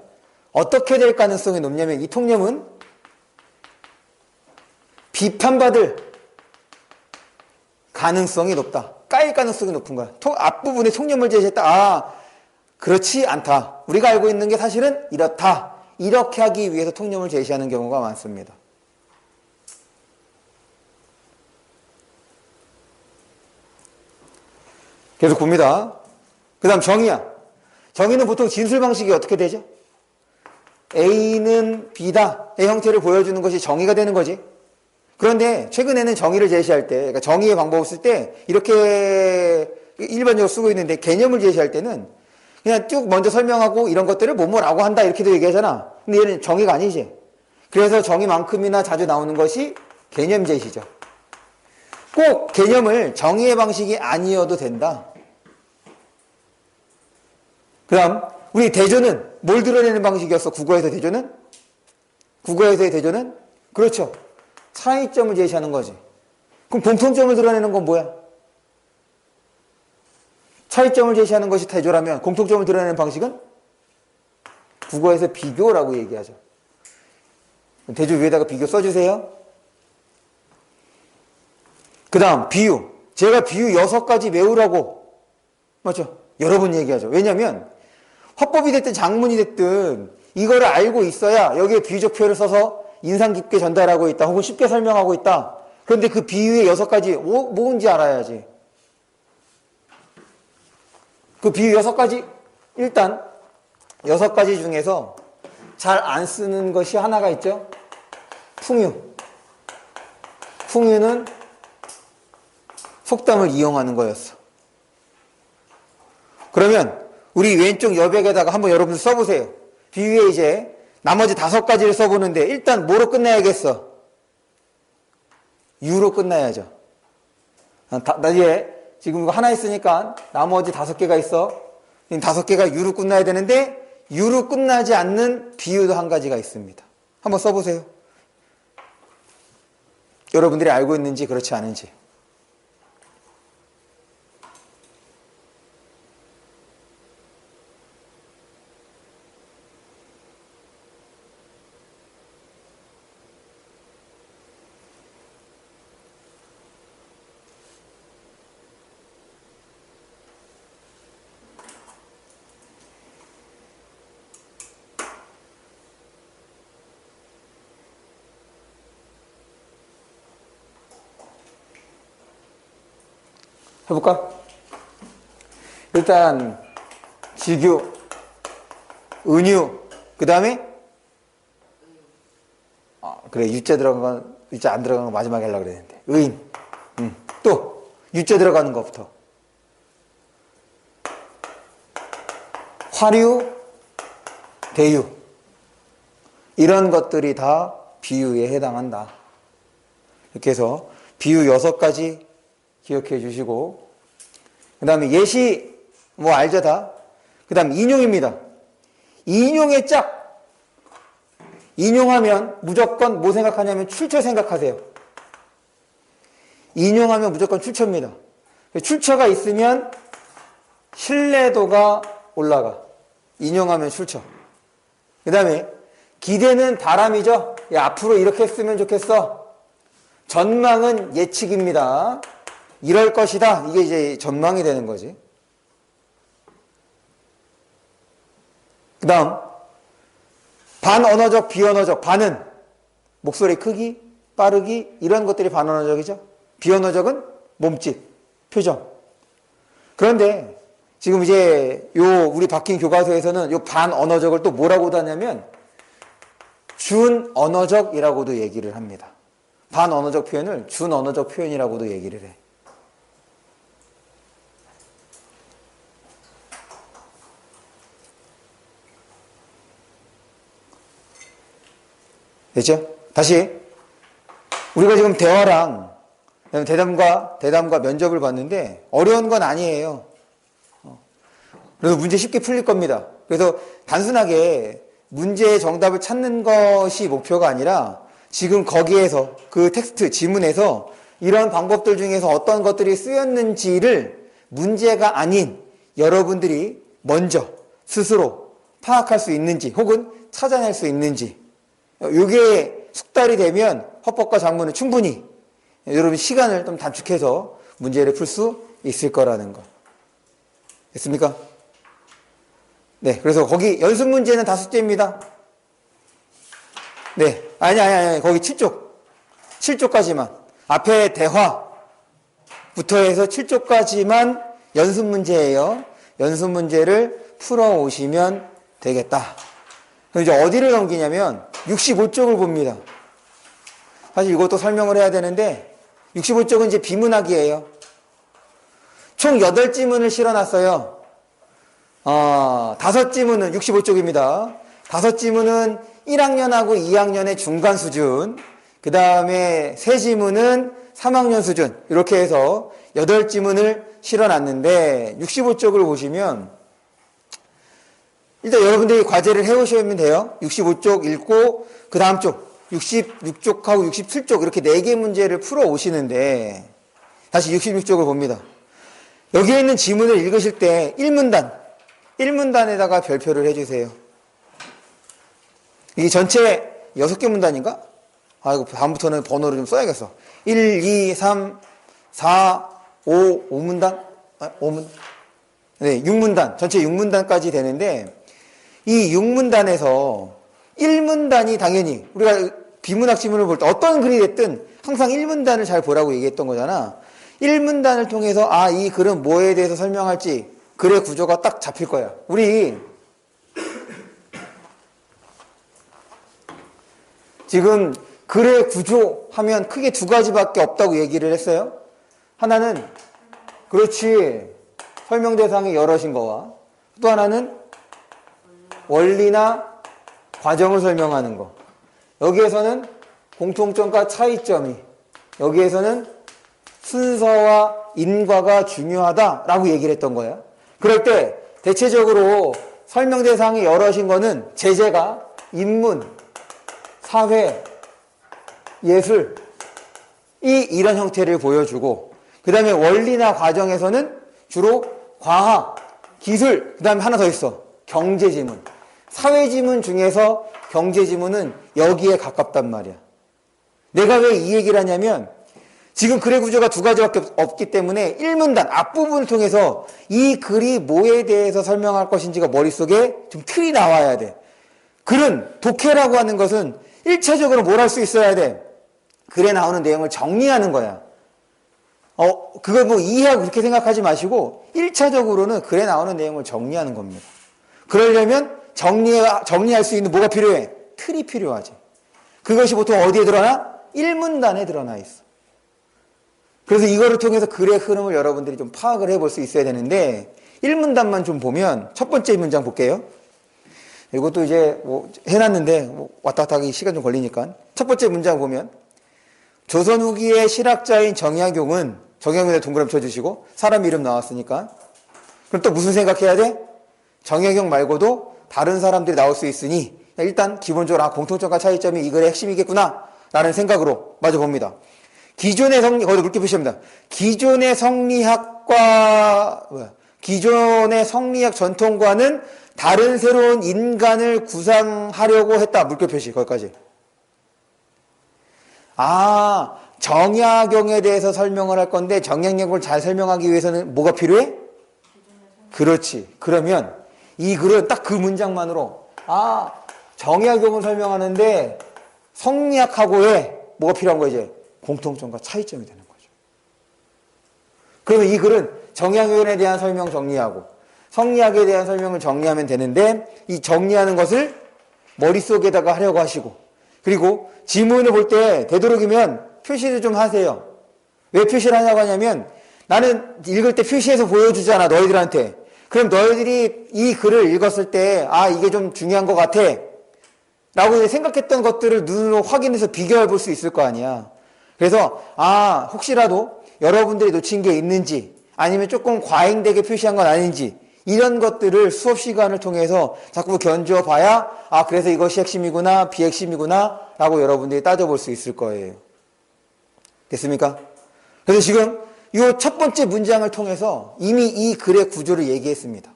[SPEAKER 1] 어떻게 될 가능성이 높냐면 이 통념은 비판받을 가능성이 높다. 까일 가능성이 높은 거야. 앞부분에 통념을 제시했다. 아, 그렇지 않다. 우리가 알고 있는 게 사실은 이렇다. 이렇게 하기 위해서 통념을 제시하는 경우가 많습니다. 계속 봅니다. 그 다음 정의야. 정의는 보통 진술 방식이 어떻게 되죠? A는 B다의 형태를 보여주는 것이 정의가 되는 거지. 그런데 최근에는 정의를 제시할 때, 그러니까 정의의 방법을 쓸 때 이렇게 일반적으로 쓰고 있는데 개념을 제시할 때는 그냥 쭉 먼저 설명하고 이런 것들을 뭐뭐라고 한다 이렇게도 얘기하잖아. 근데 얘는 정의가 아니지. 그래서 정의만큼이나 자주 나오는 것이 개념 제시죠. 꼭 개념을 정의의 방식이 아니어도 된다. 그 다음 우리 대조는 뭘 드러내는 방식이었어? 국어에서 대조는? 국어에서의 대조는? 그렇죠. 차이점을 제시하는 거지. 그럼 공통점을 드러내는 건 뭐야? 차이점을 제시하는 것이 대조라면 공통점을 드러내는 방식은? 국어에서 비교라고 얘기하죠. 대조 위에다가 비교 써주세요. 그 다음 비유. 제가 비유 6가지 외우라고 맞죠? 여러 번 얘기하죠. 왜냐하면 화법이 됐든 장문이 됐든 이거를 알고 있어야 여기에 비유적 표현을 써서 인상 깊게 전달하고 있다 혹은 쉽게 설명하고 있다. 그런데 그 비유의 6가지 뭔지 알아야지. 그 비유 6가지 일단 6가지 중에서 잘 안 쓰는 것이 하나가 있죠. 풍유. 풍유는 속담을 이용하는 거였어. 그러면 우리 왼쪽 여백에다가 한번 여러분들 써보세요. 비유에 이제 나머지 5가지를 써보는데 일단 뭐로 끝내야겠어? U로 끝나야죠. 나중에 지금 이거 하나 있으니까 나머지 5개가 있어. 5개가 U로 끝나야 되는데 U로 끝나지 않는 비유도 한 가지가 있습니다. 한번 써보세요. 여러분들이 알고 있는지 그렇지 않은지. 해볼까? 일단 지규, 은유, 그 다음에 그래 유자 들어간 건 유자 안 들어간 건 마지막에 하려고 그랬는데 의인, 또 유자 들어가는 것부터 화류, 대유 이런 것들이 다 비유에 해당한다. 이렇게 해서 비유 6가지 기억해 주시고, 그 다음에 예시 뭐 알죠 다. 그 다음 인용입니다. 인용의 짝. 인용하면 무조건 뭐 생각하냐면 출처 생각하세요. 인용하면 무조건 출처입니다. 출처가 있으면 신뢰도가 올라가. 인용하면 출처. 그 다음에 기대는 바람이죠. 야, 앞으로 이렇게 했으면 좋겠어. 전망은 예측입니다. 이럴 것이다. 이게 이제 전망이 되는 거지. 그 다음 반언어적, 비언어적. 반은 목소리 크기, 빠르기 이런 것들이 반언어적이죠. 비언어적은 몸짓, 표정. 그런데 지금 이제 요 우리 바뀐 교과서에서는 요 반언어적을 또 뭐라고도 하냐면 준언어적이라고도 얘기를 합니다. 반언어적 표현을 준언어적 표현이라고도 얘기를 해. 됐죠? 다시 우리가 지금 대화랑 대담과 면접을 봤는데 어려운 건 아니에요. 그래서 문제 쉽게 풀릴 겁니다. 그래서 단순하게 문제의 정답을 찾는 것이 목표가 아니라 지금 거기에서 그 텍스트 지문에서 이런 방법들 중에서 어떤 것들이 쓰였는지를 문제가 아닌 여러분들이 먼저 스스로 파악할 수 있는지 혹은 찾아낼 수 있는지, 이게 숙달이 되면 헌법과 작문은 충분히 여러분 시간을 좀 단축해서 문제를 풀 수 있을 거라는 거. 됐습니까? 네, 그래서 거기 연습 문제는 다 숙제입니다. 네, 아니, 거기 7쪽까지만. 앞에 대화부터 해서 7쪽까지만 연습 문제예요. 연습 문제를 풀어 오시면 되겠다. 그럼 이제 어디를 넘기냐면 65쪽을 봅니다. 사실 이것도 설명을 해야 되는데 65쪽은 이제 비문학이에요. 총 8지문을 실어놨어요. 5지문은 65쪽입니다. 5지문은 1학년하고 2학년의 중간 수준, 그 다음에 3지문은 3학년 수준, 이렇게 해서 8지문을 실어놨는데 65쪽을 보시면 일단 여러분들이 과제를 해오시면 돼요. 65쪽 읽고 그 다음 쪽 66쪽하고 67쪽 이렇게 4개 문제를 풀어 오시는데 다시 66쪽을 봅니다. 여기에 있는 지문을 읽으실 때 1문단에다가 별표를 해주세요. 이게 전체 6개 문단인가? 이거 다음부터는 번호를 좀 써야겠어. 1, 2, 3, 4, 5문단? 5문? 네, 6문단. 전체 6문단까지 되는데 이 6문단에서 1문단이 당연히 우리가 비문학 지문을 볼 때 어떤 글이 됐든 항상 1문단을 잘 보라고 얘기했던 거잖아. 1문단을 통해서 이 글은 뭐에 대해서 설명할지 글의 구조가 딱 잡힐 거야. 우리 지금 글의 구조 하면 크게 2가지밖에 없다고 얘기를 했어요. 하나는 그렇지 설명 대상이 여럿인 거와 또 하나는 원리나 과정을 설명하는 거. 여기에서는 공통점과 차이점이, 여기에서는 순서와 인과가 중요하다라고 얘기를 했던 거야. 그럴 때 대체적으로 설명 대상이 여럿인 거는 제재가 인문, 사회, 예술, 이런 형태를 보여주고, 그 다음에 원리나 과정에서는 주로 과학, 기술, 그 다음에 하나 더 있어. 경제지문. 사회지문 중에서 경제지문은 여기에 가깝단 말이야. 내가 왜 이 얘기를 하냐면 지금 글의 구조가 두 가지밖에 없기 때문에 1문단 앞부분을 통해서 이 글이 뭐에 대해서 설명할 것인지가 머릿속에 좀 틀이 나와야 돼. 글은 독해라고 하는 것은 1차적으로 뭘 할 수 있어야 돼? 글에 나오는 내용을 정리하는 거야. 그걸 뭐 이해하고 그렇게 생각하지 마시고 1차적으로는 글에 나오는 내용을 정리하는 겁니다. 그러려면 정리할 수 있는 뭐가 필요해? 틀이 필요하지. 그것이 보통 어디에 드러나? 1문단에 드러나 있어. 그래서 이거를 통해서 글의 흐름을 여러분들이 좀 파악을 해볼 수 있어야 되는데 1문단만 좀 보면 첫 번째 문장 볼게요. 이것도 이제 뭐 해놨는데 뭐 왔다 갔다 하기 시간 좀 걸리니까 첫 번째 문장 보면 조선 후기의 실학자인 정약용은 정약용에 동그라미 쳐주시고 사람 이름 나왔으니까 그럼 또 무슨 생각해야 돼? 정약용 말고도 다른 사람들이 나올 수 있으니 일단 기본적으로 공통점과 차이점이 이 글의 핵심이겠구나 라는 생각으로 마저 봅니다. 기존의 거기다 물개 표시합니다. 기존의 성리학 전통과는 다른 새로운 인간을 구상하려고 했다. 물개 표시 거기까지. 정약용에 대해서 설명을 할 건데 정약용을 잘 설명하기 위해서는 뭐가 필요해? 그렇지. 그러면 이 글은 딱 그 문장만으로 정약용을 설명하는데 성리학하고의 뭐가 필요한 거야 이제? 공통점과 차이점이 되는 거죠. 그러면 이 글은 정약용에 대한 설명 정리하고 성리학에 대한 설명을 정리하면 되는데 이 정리하는 것을 머릿속에다가 하려고 하시고 그리고 지문을 볼 때 되도록이면 표시를 좀 하세요. 왜 표시를 하냐고 하냐면 나는 읽을 때 표시해서 보여주잖아 너희들한테. 그럼 너희들이 이 글을 읽었을 때 이게 좀 중요한 것 같아 라고 생각했던 것들을 눈으로 확인해서 비교해 볼 수 있을 거 아니야. 그래서 혹시라도 여러분들이 놓친 게 있는지 아니면 조금 과잉되게 표시한 건 아닌지 이런 것들을 수업 시간을 통해서 자꾸 견주어 봐야 그래서 이것이 핵심이구나 비핵심이구나 라고 여러분들이 따져볼 수 있을 거예요. 됐습니까? 그래서 지금 이 첫 번째 문장을 통해서 이미 이 글의 구조를 얘기했습니다.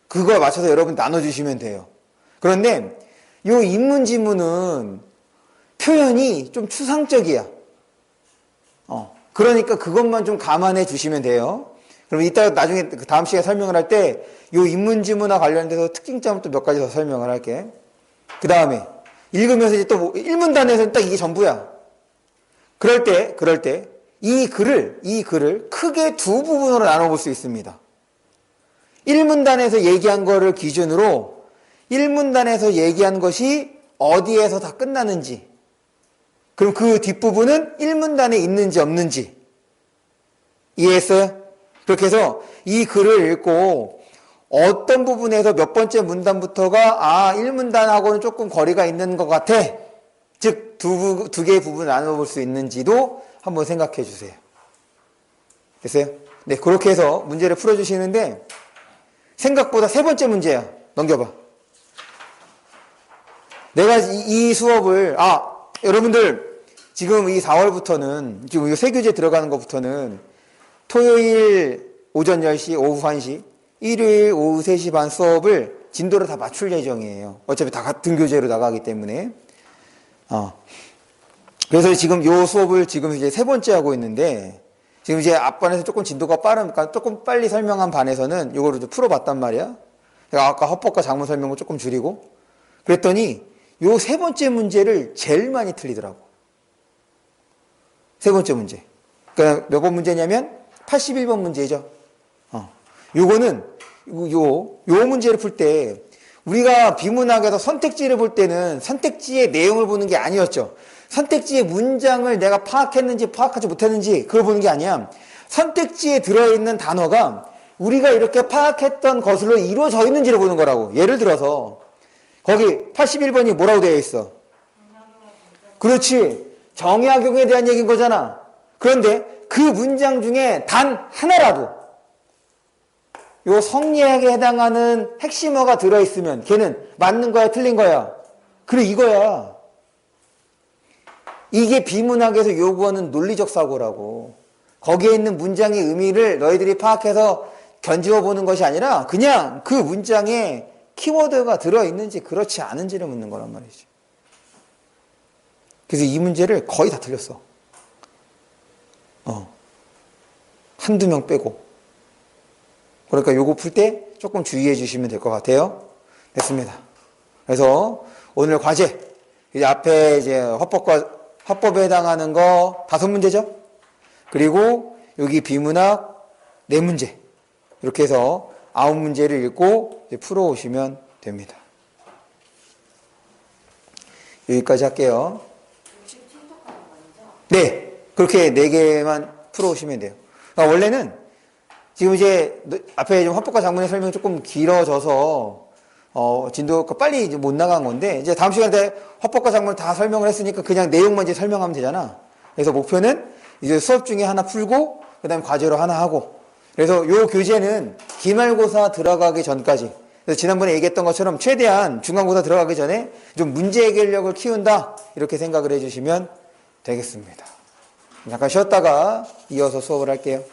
[SPEAKER 1] 그거에 맞춰서 여러분 나눠주시면 돼요. 그런데 이 인문지문은 표현이 좀 추상적이야. 그러니까 그것만 좀 감안해 주시면 돼요. 그럼 이따 나중에 그 다음 시간에 설명을 할 때 이 인문지문과 관련돼서 특징점을 또 몇 가지 더 설명을 할게. 그 다음에 읽으면서 이제 또 1문단에서는 딱 이게 전부야. 그럴 때 이 글을 크게 두 부분으로 나눠볼 수 있습니다. 1문단에서 얘기한 거를 기준으로 1문단에서 얘기한 것이 어디에서 다 끝나는지 그럼 그 뒷부분은 1문단에 있는지 없는지 이해했어요? 그렇게 해서 이 글을 읽고 어떤 부분에서 몇 번째 문단부터가 1문단하고는 조금 거리가 있는 것 같아. 즉 두 개의 부분을 나눠볼 수 있는지도 한번 생각해 주세요. 됐어요? 네, 그렇게 해서 문제를 풀어주시는데 생각보다 세 번째 문제야. 넘겨봐. 내가 이 수업을 여러분들 지금 이 4월부터는 지금 이 새 교재 들어가는 것부터는 토요일 오전 10시, 오후 1시, 일요일 오후 3시 반 수업을 진도를 다 맞출 예정이에요. 어차피 다 같은 교재로 나가기 때문에. 그래서 지금 요 수업을 지금 이제 세 번째 하고 있는데 지금 이제 앞반에서 조금 진도가 빠르니까 조금 빨리 설명한 반에서는 요거를 좀 풀어봤단 말이야. 제가 아까 헌법과 작문 설명을 조금 줄이고 그랬더니 요 세 번째 문제를 제일 많이 틀리더라고. 세 번째 문제. 그러니까 몇 번 문제냐면 81번 문제죠. 요거는 요 문제를 풀 때 우리가 비문학에서 선택지를 볼 때는 선택지의 내용을 보는 게 아니었죠. 선택지의 문장을 내가 파악했는지 파악하지 못했는지 그걸 보는 게 아니야. 선택지에 들어있는 단어가 우리가 이렇게 파악했던 것으로 이루어져 있는지를 보는 거라고. 예를 들어서 거기 81번이 뭐라고 되어 있어? 그렇지. 정약용에 대한 얘기인 거잖아. 그런데 그 문장 중에 단 하나라도 요 성리학에 해당하는 핵심어가 들어있으면 걔는 맞는 거야, 틀린 거야? 그래, 이거야. 이게 비문학에서 요구하는 논리적 사고라고. 거기에 있는 문장의 의미를 너희들이 파악해서 견지어 보는 것이 아니라 그냥 그 문장에 키워드가 들어있는지 그렇지 않은지를 묻는 거란 말이지. 그래서 이 문제를 거의 다 틀렸어. 한두 명 빼고. 그러니까 요거 풀 때 조금 주의해 주시면 될 것 같아요. 됐습니다. 그래서 오늘 과제, 이제 앞에 이제 화법에 해당하는 거 5문제죠? 그리고 여기 비문학 4문제. 이렇게 해서 9문제를 읽고 풀어오시면 됩니다. 여기까지 할게요. 네, 그렇게 4개만 풀어오시면 돼요. 그러니까 원래는 지금 이제 앞에 좀 화법과 작문의 설명이 조금 길어져서 진도가 빨리 이제 못 나간 건데 이제 다음 시간에 화법과 작문을 다 설명을 했으니까 그냥 내용만 이제 설명하면 되잖아. 그래서 목표는 이제 수업 중에 하나 풀고 그다음에 과제로 하나 하고. 그래서 요 교재는 기말고사 들어가기 전까지. 그래서 지난번에 얘기했던 것처럼 최대한 중간고사 들어가기 전에 좀 문제 해결력을 키운다 이렇게 생각을 해주시면 되겠습니다. 잠깐 쉬었다가 이어서 수업을 할게요.